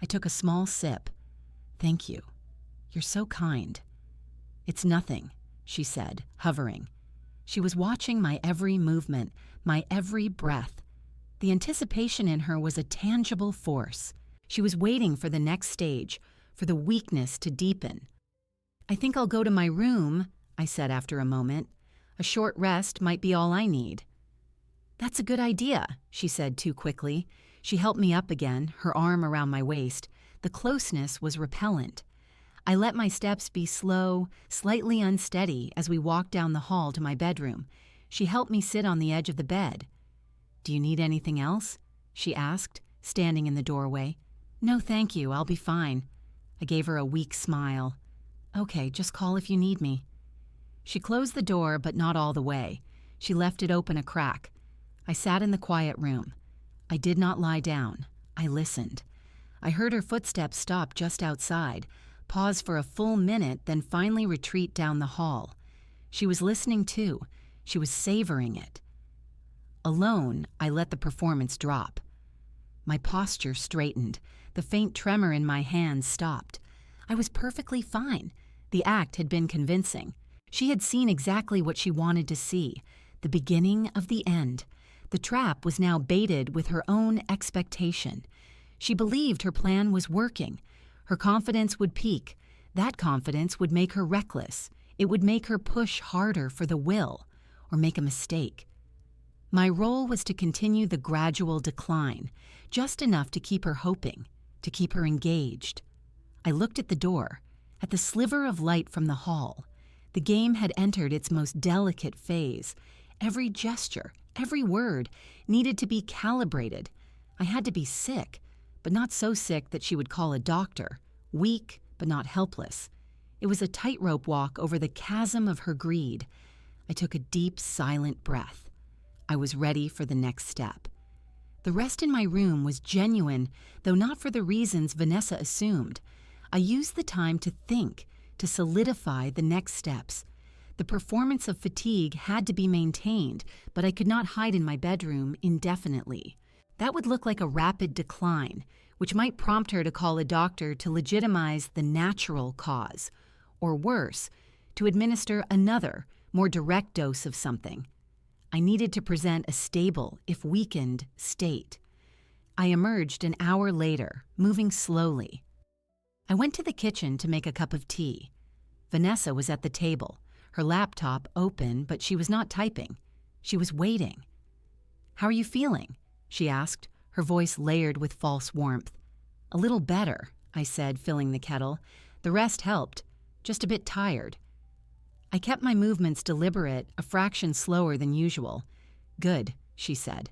I took a small sip. "Thank you. You're so kind." "It's nothing," she said, hovering. She was watching my every movement, my every breath. The anticipation in her was a tangible force. She was waiting for the next stage, for the weakness to deepen. "I think I'll go to my room," I said after a moment. "A short rest might be all I need." "That's a good idea," she said too quickly. She helped me up again, her arm around my waist. The closeness was repellent. I let my steps be slow, slightly unsteady as we walked down the hall to my bedroom. She helped me sit on the edge of the bed. "Do you need anything else?" she asked, standing in the doorway. "No, thank you. I'll be fine." I gave her a weak smile. "Okay, just call if you need me." She closed the door, but not all the way. She left it open a crack. I sat in the quiet room. I did not lie down. I listened. I heard her footsteps stop just outside, pause for a full minute, then finally retreat down the hall. She was listening too. She was savoring it. Alone, I let the performance drop. My posture straightened. The faint tremor in my hands stopped. I was perfectly fine. The act had been convincing. She had seen exactly what she wanted to see, the beginning of the end. The trap was now baited with her own expectation. She believed her plan was working. Her confidence would peak. That confidence would make her reckless. It would make her push harder for the will, or make a mistake. My role was to continue the gradual decline, just enough to keep her hoping, to keep her engaged. I looked at the door, at the sliver of light from the hall. The game had entered its most delicate phase. Every gesture, every word needed to be calibrated. I had to be sick, but not so sick that she would call a doctor, weak but not helpless. It was a tightrope walk over the chasm of her greed. I took a deep, silent breath. I was ready for the next step. The rest in my room was genuine, though not for the reasons Vanessa assumed. I used the time to think, to solidify the next steps. The performance of fatigue had to be maintained, but I could not hide in my bedroom indefinitely. That would look like a rapid decline, which might prompt her to call a doctor to legitimize the natural cause, or worse, to administer another, more direct dose of something. I needed to present a stable, if weakened, state. I emerged an hour later, moving slowly. I went to the kitchen to make a cup of tea. Vanessa was at the table, her laptop open, but she was not typing. She was waiting. "How are you feeling?" she asked, her voice layered with false warmth. "A little better," I said, filling the kettle. "The rest helped. Just a bit tired." I kept my movements deliberate, a fraction slower than usual. "Good," she said.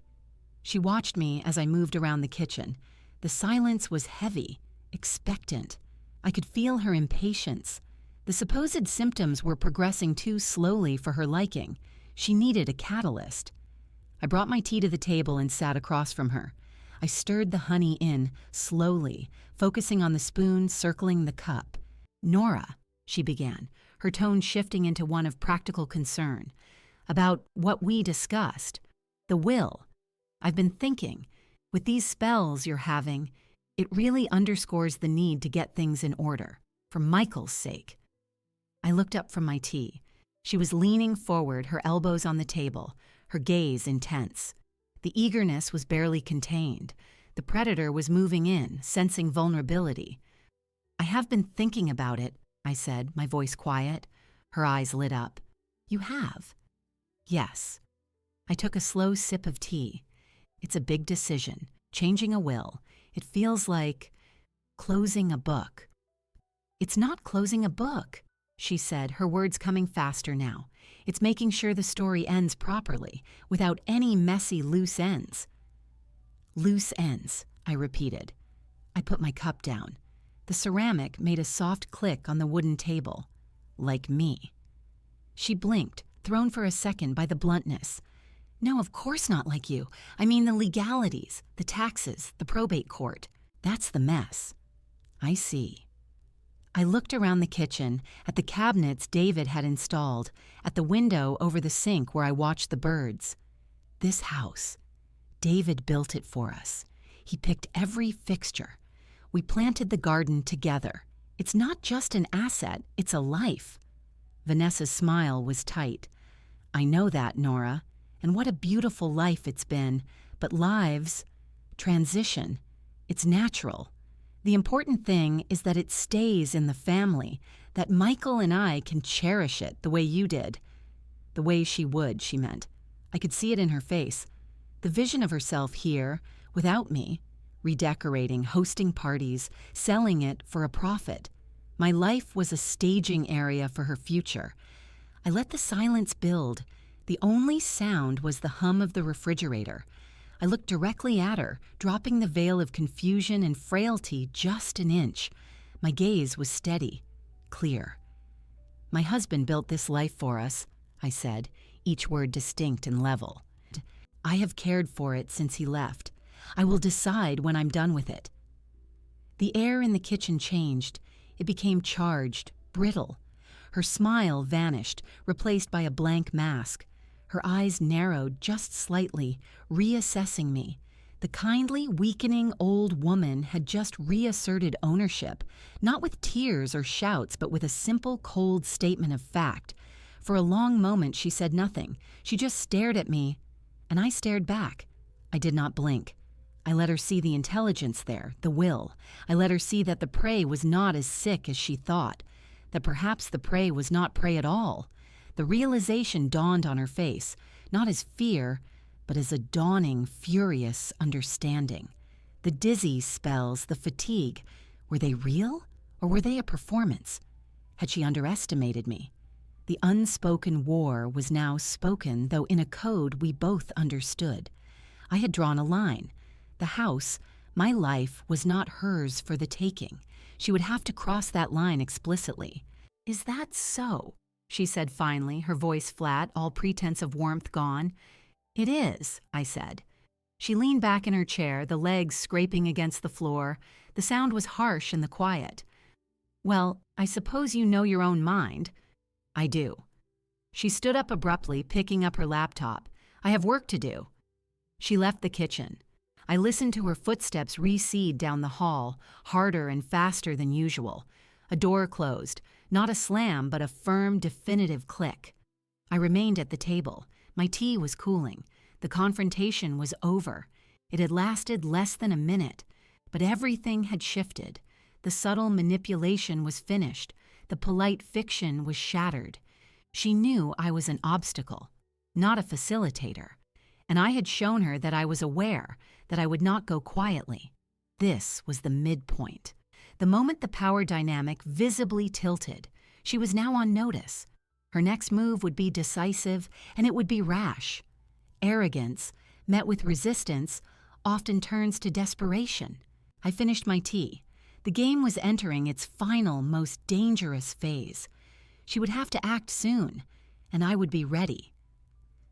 She watched me as I moved around the kitchen. The silence was heavy, expectant. I could feel her impatience. The supposed symptoms were progressing too slowly for her liking. She needed a catalyst. I brought my tea to the table and sat across from her. I stirred the honey in, slowly, focusing on the spoon circling the cup. "Nora," she began, her tone shifting into one of practical concern. "About what we discussed. The will. I've been thinking, with these spells you're having, it really underscores the need to get things in order, for Michael's sake." I looked up from my tea. She was leaning forward, her elbows on the table, her gaze intense. The eagerness was barely contained. The predator was moving in, sensing vulnerability. "I have been thinking about it," I said, my voice quiet. Her eyes lit up. "You have?" "Yes." I took a slow sip of tea. "It's a big decision, changing a will. It feels like closing a book." "It's not closing a book," she said, her words coming faster now. "It's making sure the story ends properly, without any messy loose ends." "Loose ends," I repeated. I put my cup down. The ceramic made a soft click on the wooden table. "Like me." She blinked, thrown for a second by the bluntness. "No, of course not like you. I mean the legalities, the taxes, the probate court. That's the mess." "I see." I looked around the kitchen, at the cabinets David had installed, at the window over the sink where I watched the birds. This house. David built it for us. He picked every fixture. We planted the garden together. It's not just an asset, it's a life. Vanessa's smile was tight. "I know that, Nora. And what a beautiful life it's been. But lives transition. It's natural. The important thing is that it stays in the family, that Michael and I can cherish it the way you did." The way she would, she meant. I could see it in her face. The vision of herself here, without me, redecorating, hosting parties, selling it for a profit. My life was a staging area for her future. I let the silence build. The only sound was the hum of the refrigerator. I looked directly at her, dropping the veil of confusion and frailty just an inch. My gaze was steady, clear. "My husband built this life for us," I said, each word distinct and level. "I have cared for it since he left. I will decide when I'm done with it." The air in the kitchen changed. It became charged, brittle. Her smile vanished, replaced by a blank mask. Her eyes narrowed just slightly, reassessing me. The kindly, weakening old woman had just reasserted ownership, not with tears or shouts, but with a simple, cold statement of fact. For a long moment she said nothing. She just stared at me, and I stared back. I did not blink. I let her see the intelligence there, the will. I let her see that the prey was not as sick as she thought, that perhaps the prey was not prey at all. The realization dawned on her face, not as fear, but as a dawning, furious understanding. The dizzy spells, the fatigue, were they real or were they a performance? Had she underestimated me? The unspoken war was now spoken, though in a code we both understood. I had drawn a line. The house, my life, was not hers for the taking. She would have to cross that line explicitly. "Is that so?" she said finally, her voice flat, all pretense of warmth gone. "It is," I said. She leaned back in her chair, the legs scraping against the floor. The sound was harsh in the quiet. "Well, I suppose you know your own mind." "I do." She stood up abruptly, picking up her laptop. "I have work to do." She left the kitchen. I listened to her footsteps recede down the hall, harder and faster than usual. A door closed, not a slam, but a firm, definitive click. I remained at the table. My tea was cooling. The confrontation was over. It had lasted less than a minute, but everything had shifted. The subtle manipulation was finished. The polite fiction was shattered. She knew I was an obstacle, not a facilitator, and I had shown her that I was aware, that I would not go quietly. This was the midpoint. The moment the power dynamic visibly tilted, she was now on notice. Her next move would be decisive, and it would be rash. Arrogance, met with resistance, often turns to desperation. I finished my tea. The game was entering its final, most dangerous phase. She would have to act soon, and I would be ready.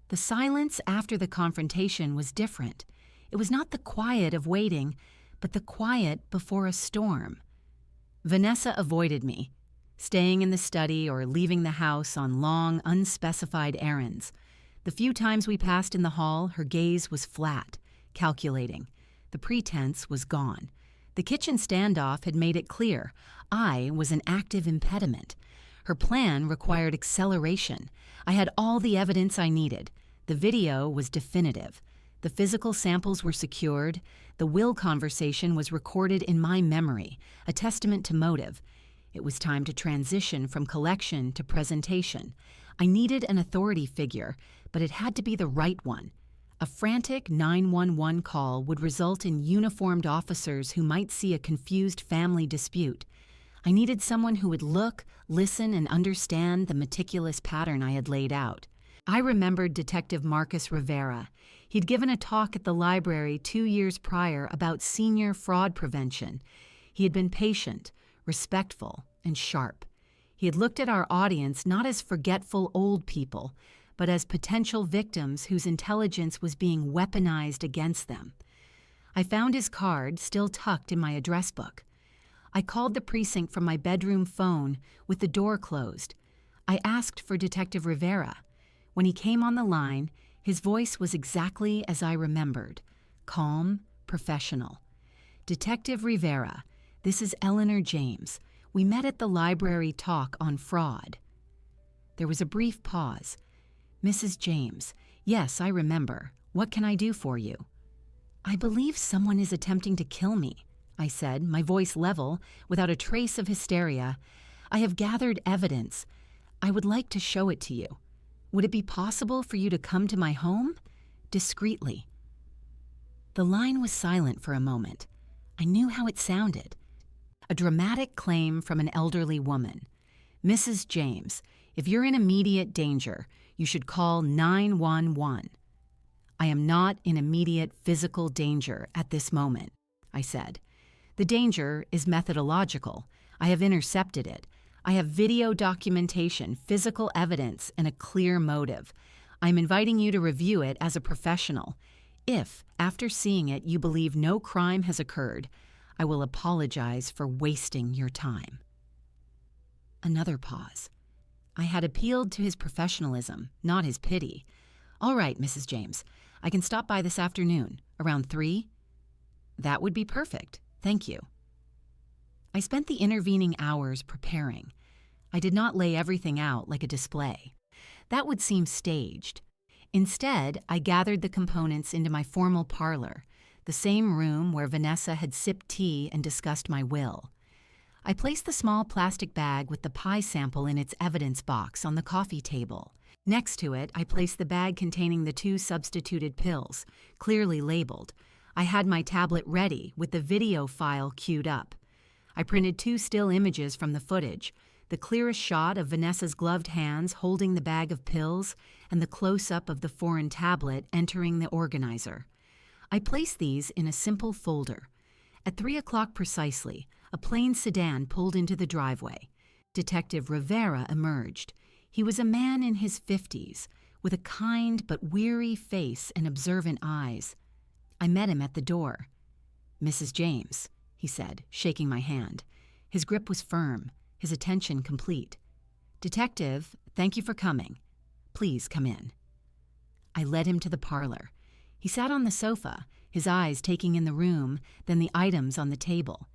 The silence after the confrontation was different. It was not the quiet of waiting, but the quiet before a storm. Vanessa avoided me, staying in the study or leaving the house on long, unspecified errands. The few times we passed in the hall, her gaze was flat, calculating. The pretense was gone. The kitchen standoff had made it clear I was an active impediment. Her plan required acceleration. I had all the evidence I needed. The video was definitive. The physical samples were secured. The will conversation was recorded in my memory, a testament to motive. It was time to transition from collection to presentation. I needed an authority figure, but it had to be the right one. A frantic 911 call would result in uniformed officers who might see a confused family dispute. I needed someone who would look, listen, and understand the meticulous pattern I had laid out. I remembered Detective Marcus Rivera. He'd given a talk at the library 2 years prior about senior fraud prevention. He had been patient, respectful, and sharp. He had looked at our audience not as forgetful old people, but as potential victims whose intelligence was being weaponized against them. I found his card still tucked in my address book. I called the precinct from my bedroom phone with the door closed. I asked for Detective Rivera. When he came on the line, his voice was exactly as I remembered, calm, professional. "Detective Rivera, this is Eleanor James. We met at the library talk on fraud." There was a brief pause. "Mrs. James, yes, I remember. What can I do for you?" "I believe someone is attempting to kill me," I said, my voice level, without a trace of hysteria. "I have gathered evidence. I would like to show it to you. Would it be possible for you to come to my home? Discreetly." The line was silent for a moment. I knew how it sounded. A dramatic claim from an elderly woman. "Mrs. James, if you're in immediate danger, you should call 911. "I am not in immediate physical danger at this moment," I said. "The danger is methodological. I have intercepted it. I have video documentation, physical evidence, and a clear motive. I'm inviting you to review it as a professional. If, after seeing it, you believe no crime has occurred, I will apologize for wasting your time." Another pause. I had appealed to his professionalism, not his pity. "All right, Mrs. James, I can stop by this afternoon, around 3? "That would be perfect. Thank you." I spent the intervening hours preparing. I did not lay everything out like a display. That would seem staged. Instead, I gathered the components into my formal parlor, the same room where Vanessa had sipped tea and discussed my will. I placed the small plastic bag with the pie sample in its evidence box on the coffee table. Next to it, I placed the bag containing the 2 substituted pills, clearly labeled. I had my tablet ready with the video file queued up. I printed 2 still images from the footage, the clearest shot of Vanessa's gloved hands holding the bag of pills and the close-up of the foreign tablet entering the organizer. I placed these in a simple folder. At 3 o'clock precisely, a plain sedan pulled into the driveway. Detective Rivera emerged. He was a man in his 50s, with a kind but weary face and observant eyes. I met him at the door. "Mrs. James," he said, shaking my hand. His grip was firm, his attention complete. "Detective, thank you for coming." Please come in." I led him to the parlor. He sat on the sofa, his eyes taking in the room, then the items on the table.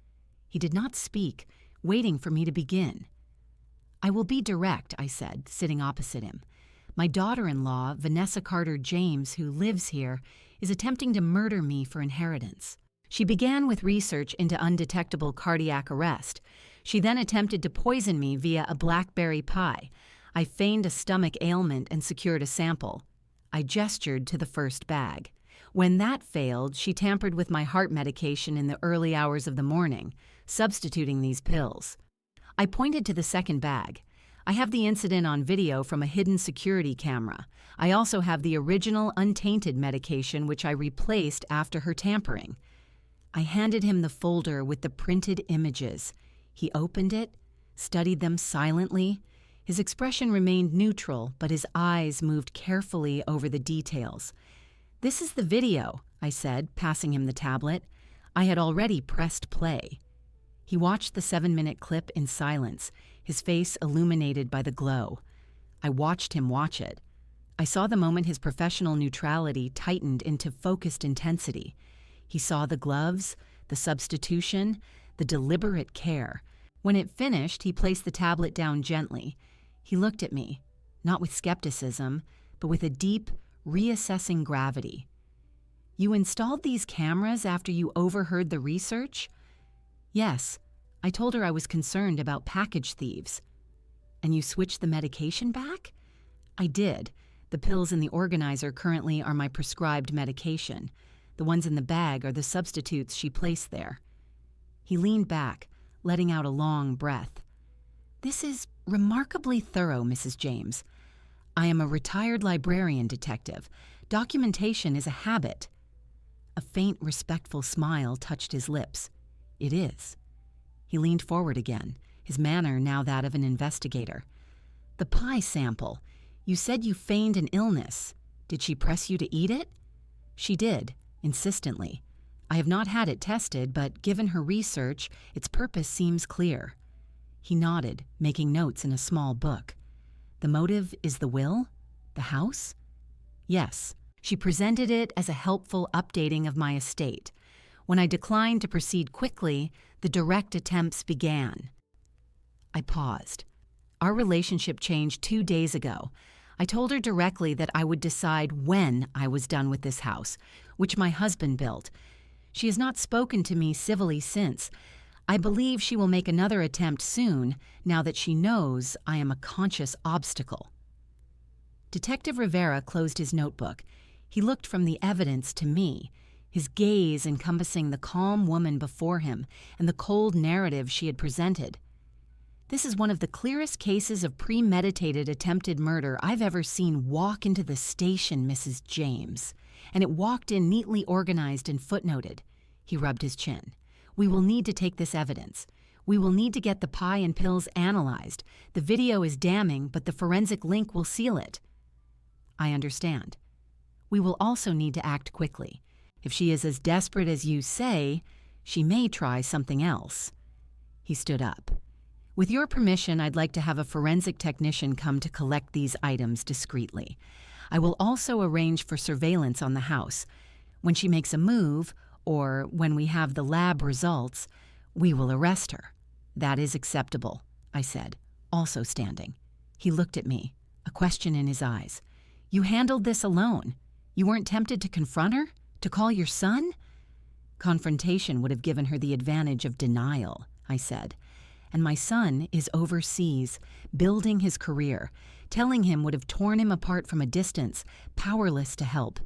He did not speak, waiting for me to begin. "I will be direct," I said, sitting opposite him. "My daughter-in-law, Vanessa Carter James, who lives here, is attempting to murder me for inheritance. She began with research into undetectable cardiac arrest. She then attempted to poison me via a blackberry pie. I feigned a stomach ailment and secured a sample. I gestured to the first bag. When that failed, she tampered with my heart medication in the early hours of the morning, substituting these pills. I pointed to the second bag. I have the incident on video from a hidden security camera. I also have the original untainted medication which I replaced after her tampering." I handed him the folder with the printed images. He opened it, studied them silently. His expression remained neutral, but his eyes moved carefully over the details. "This is the video," I said, passing him the tablet. I had already pressed play. He watched the 7-minute clip in silence, his face illuminated by the glow. I watched him watch it. I saw the moment his professional neutrality tightened into focused intensity. He saw the gloves, the substitution, the deliberate care. When it finished, he placed the tablet down gently. He looked at me, not with skepticism, but with a deep, reassessing gravity. "You installed these cameras after you overheard the research?" "Yes. I told her I was concerned about package thieves." "And you switched the medication back?" "I did. The pills in the organizer currently are my prescribed medication. The ones in the bag are the substitutes she placed there." He leaned back, letting out a long breath. "This is remarkably thorough, Mrs. James. I am a retired librarian detective. Documentation is a habit." A faint, respectful smile touched his lips. "It is." He leaned forward again, his manner now that of an investigator. "The pie sample. You said you feigned an illness. Did she press you to eat it?" "She did, insistently. I have not had it tested, but given her research, its purpose seems clear." He nodded, making notes in a small book. "The motive is the will? The house?" "Yes. She presented it as a helpful updating of my estate. When I declined to proceed quickly, the direct attempts began." I paused. Our relationship changed 2 days ago. I told her directly that I would decide when I was done with this house, which my husband built. She has not spoken to me civilly since. I believe she will make another attempt soon, now that she knows I am a conscious obstacle. Detective Rivera closed his notebook. He looked from the evidence to me, his gaze encompassing the calm woman before him and the cold narrative she had presented. "This is one of the clearest cases of premeditated attempted murder I've ever seen walk into the station, Mrs. James. And it walked in neatly organized and footnoted." He rubbed his chin. "We will need to take this evidence. We will need to get the pie and pills analyzed. The video is damning, but the forensic link will seal it." "I understand. We will also need to act quickly. If she is as desperate as you say, she may try something else." He stood up. "With your permission, I'd like to have a forensic technician come to collect these items discreetly. I will also arrange for surveillance on the house. When she makes a move, or when we have the lab results, we will arrest her." "That is acceptable," I said, also standing. He looked at me, a question in his eyes. "You handled this alone. You weren't tempted to confront her? To call your son?" "Confrontation would have given her the advantage of denial," I said. "And my son is overseas, building his career. Telling him would have torn him apart from a distance, powerless to help.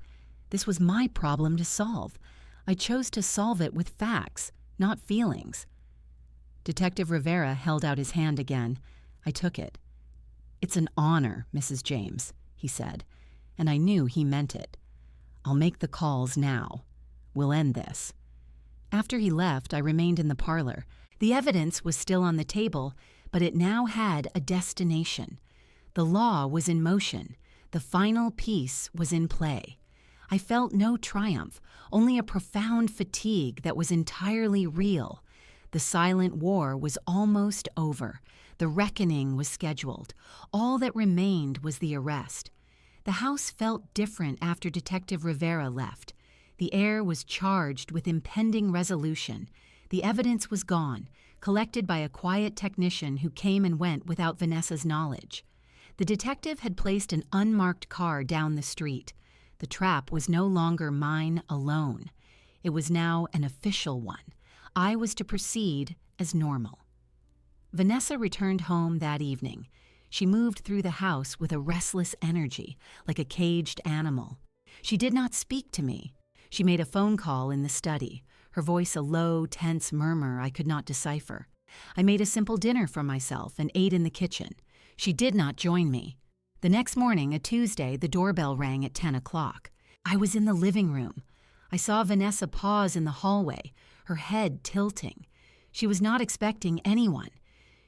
This was my problem to solve. I chose to solve it with facts, not feelings." Detective Rivera held out his hand again. I took it. "It's an honor, Mrs. James," he said, and I knew he meant it. "I'll make the calls now. We'll end this." After he left, I remained in the parlor. The evidence was still on the table, but it now had a destination. The law was in motion. The final piece was in play. I felt no triumph, only a profound fatigue that was entirely real. The silent war was almost over. The reckoning was scheduled. All that remained was the arrest. The house felt different after Detective Rivera left. The air was charged with impending resolution. The evidence was gone, collected by a quiet technician who came and went without Vanessa's knowledge. The detective had placed an unmarked car down the street. The trap was no longer mine alone. It was now an official one. I was to proceed as normal. Vanessa returned home that evening. She moved through the house with a restless energy, like a caged animal. She did not speak to me. She made a phone call in the study, her voice a low, tense murmur I could not decipher. I made a simple dinner for myself and ate in the kitchen. She did not join me. The next morning, a Tuesday, the doorbell rang at 10 o'clock. I was in the living room. I saw Vanessa pause in the hallway, her head tilting. She was not expecting anyone.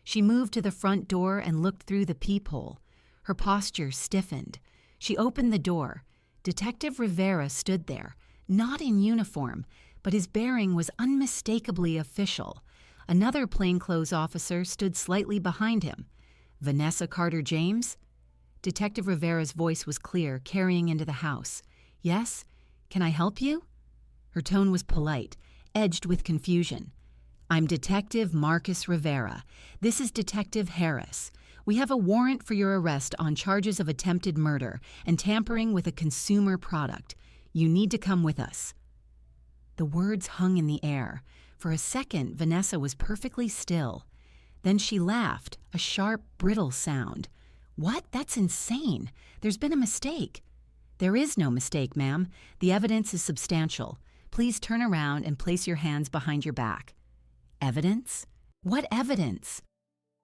She moved to the front door and looked through the peephole. Her posture stiffened. She opened the door. Detective Rivera stood there, not in uniform, but his bearing was unmistakably official. Another plainclothes officer stood slightly behind him. Vanessa Carter James? Detective Rivera's voice was clear, carrying into the house. Yes? Can I help you? Her tone was polite, edged with confusion. I'm Detective Marcus Rivera. This is Detective Harris. We have a warrant for your arrest on charges of attempted murder and tampering with a consumer product. You need to come with us. The words hung in the air. For a second, Vanessa was perfectly still. Then she laughed, a sharp, brittle sound. What? That's insane. There's been a mistake. There is no mistake, ma'am. The evidence is substantial. Please turn around and place your hands behind your back. Evidence? What evidence?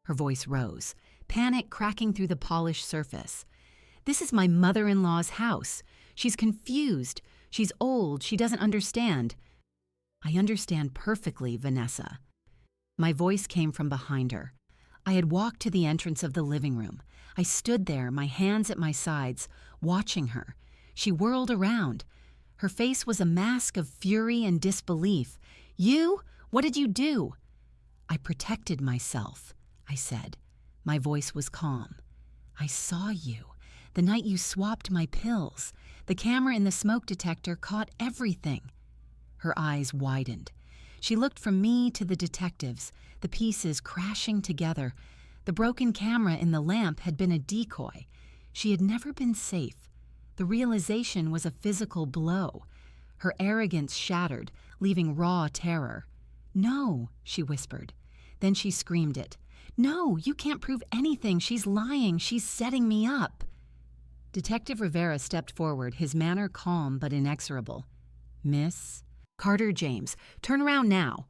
Her voice rose, panic cracking through the polished surface. This is my mother-in-law's house. She's confused. She's old. She doesn't understand. I understand perfectly, Vanessa. My voice came from behind her. I had walked to the entrance of the living room. I stood there, my hands at my sides, watching her. She whirled around. Her face was a mask of fury and disbelief. You? What did you do? I protected myself, I said. My voice was calm. I saw you. The night you swapped my pills. The camera in the smoke detector caught everything. Her eyes widened. She looked from me to the detectives, the pieces crashing together. The broken camera in the lamp had been a decoy. She had never been safe. The realization was a physical blow. Her arrogance shattered, leaving raw terror. No, she whispered. Then she screamed it. No, you can't prove anything. She's lying. She's setting me up. Detective Rivera stepped forward, his manner calm but inexorable. Miss Carter James, turn around now.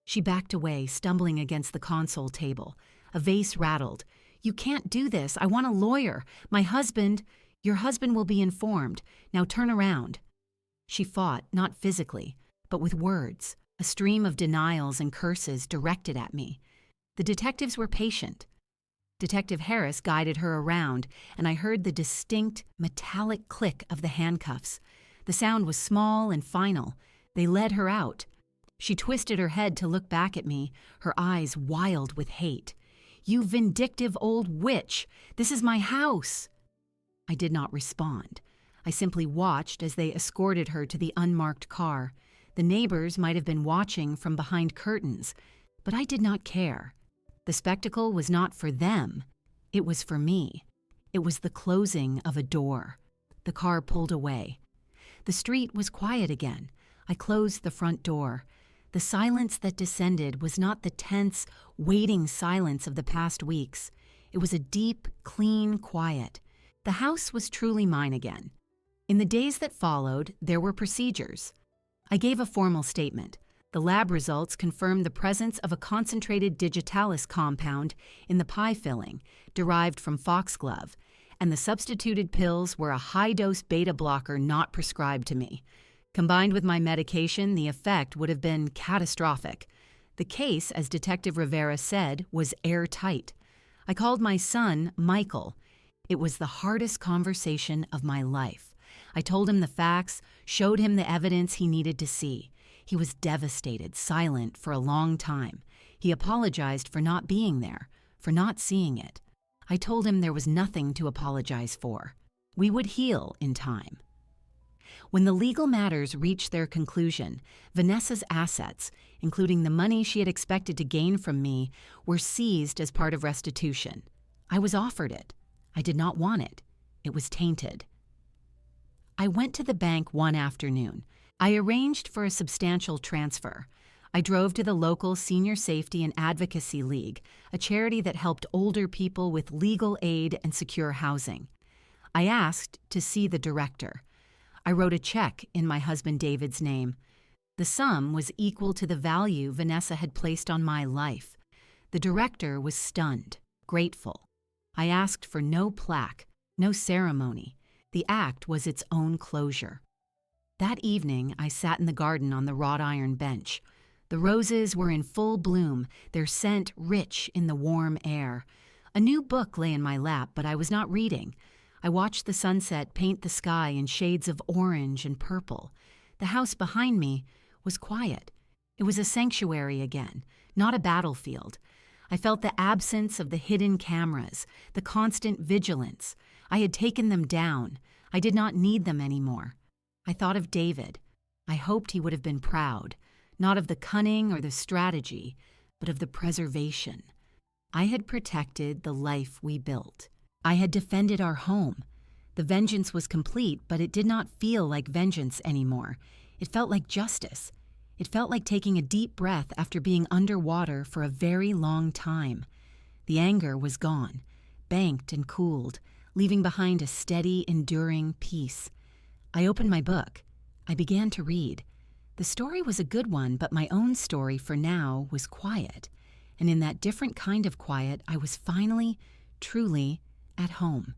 She backed away, stumbling against the console table. A vase rattled. You can't do this. I want a lawyer. Your husband will be informed. Now turn around. She fought, not physically, but with words. A stream of denials and curses directed at me. The detectives were patient. Detective Harris guided her around, and I heard the distinct, metallic click of the handcuffs. The sound was small and final. They led her out. She twisted her head to look back at me, her eyes wild with hate. You vindictive old witch! This is my house! I did not respond. I simply watched as they escorted her to the unmarked car. The neighbors might have been watching from behind curtains, but I did not care. The spectacle was not for them. It was for me. It was the closing of a door. The car pulled away. The street was quiet again. I closed the front door. The silence that descended was not the tense, waiting silence of the past weeks. It was a deep, clean quiet. The house was truly mine again. In the days that followed, there were procedures. I gave a formal statement. The lab results confirmed the presence of a concentrated digitalis compound in the pie filling, derived from foxglove, and the substituted pills were a high-dose beta blocker not prescribed to me. Combined with my medication, the effect would have been catastrophic. The case, as Detective Rivera said, was airtight. I called my son, Michael. It was the hardest conversation of my life. I told him the facts, showed him the evidence he needed to see. He was devastated, silent for a long time. He apologized for not being there, for not seeing it. I told him there was nothing to apologize for. We would heal in time. When the legal matters reached their conclusion, Vanessa's assets, including the money she had expected to gain from me, were seized as part of restitution. I was offered it. I did not want it. It was tainted. I went to the bank one afternoon. I arranged for a substantial transfer. I drove to the local Senior Safety and Advocacy League, a charity that helped older people with legal aid and secure housing. I asked to see the director. I wrote a check in my husband David's name. The sum was equal to the value Vanessa had placed on my life. The director was stunned, grateful. I asked for no plaque, no ceremony. The act was its own closure. That evening, I sat in the garden on the wrought iron bench. The roses were in full bloom, their scent rich in the warm air. A new book lay in my lap, but I was not reading. I watched the sunset paint the sky in shades of orange and purple. The house behind me was quiet. It was a sanctuary again, not a battlefield. I felt the absence of the hidden cameras, the constant vigilance. I had taken them down. I did not need them anymore. I thought of David. I hoped he would have been proud, not of the cunning or the strategy, but of the preservation. I had protected the life we built. I had defended our home. The vengeance was complete, but it did not feel like vengeance anymore. It felt like justice. It felt like taking a deep breath after being underwater for a very long time. The anger was gone, banked and cooled, leaving behind a steady, enduring peace. I opened my book. I began to read. The story was a good one, but my own story for now was quiet. And in that different kind of quiet, I was finally, truly, at home.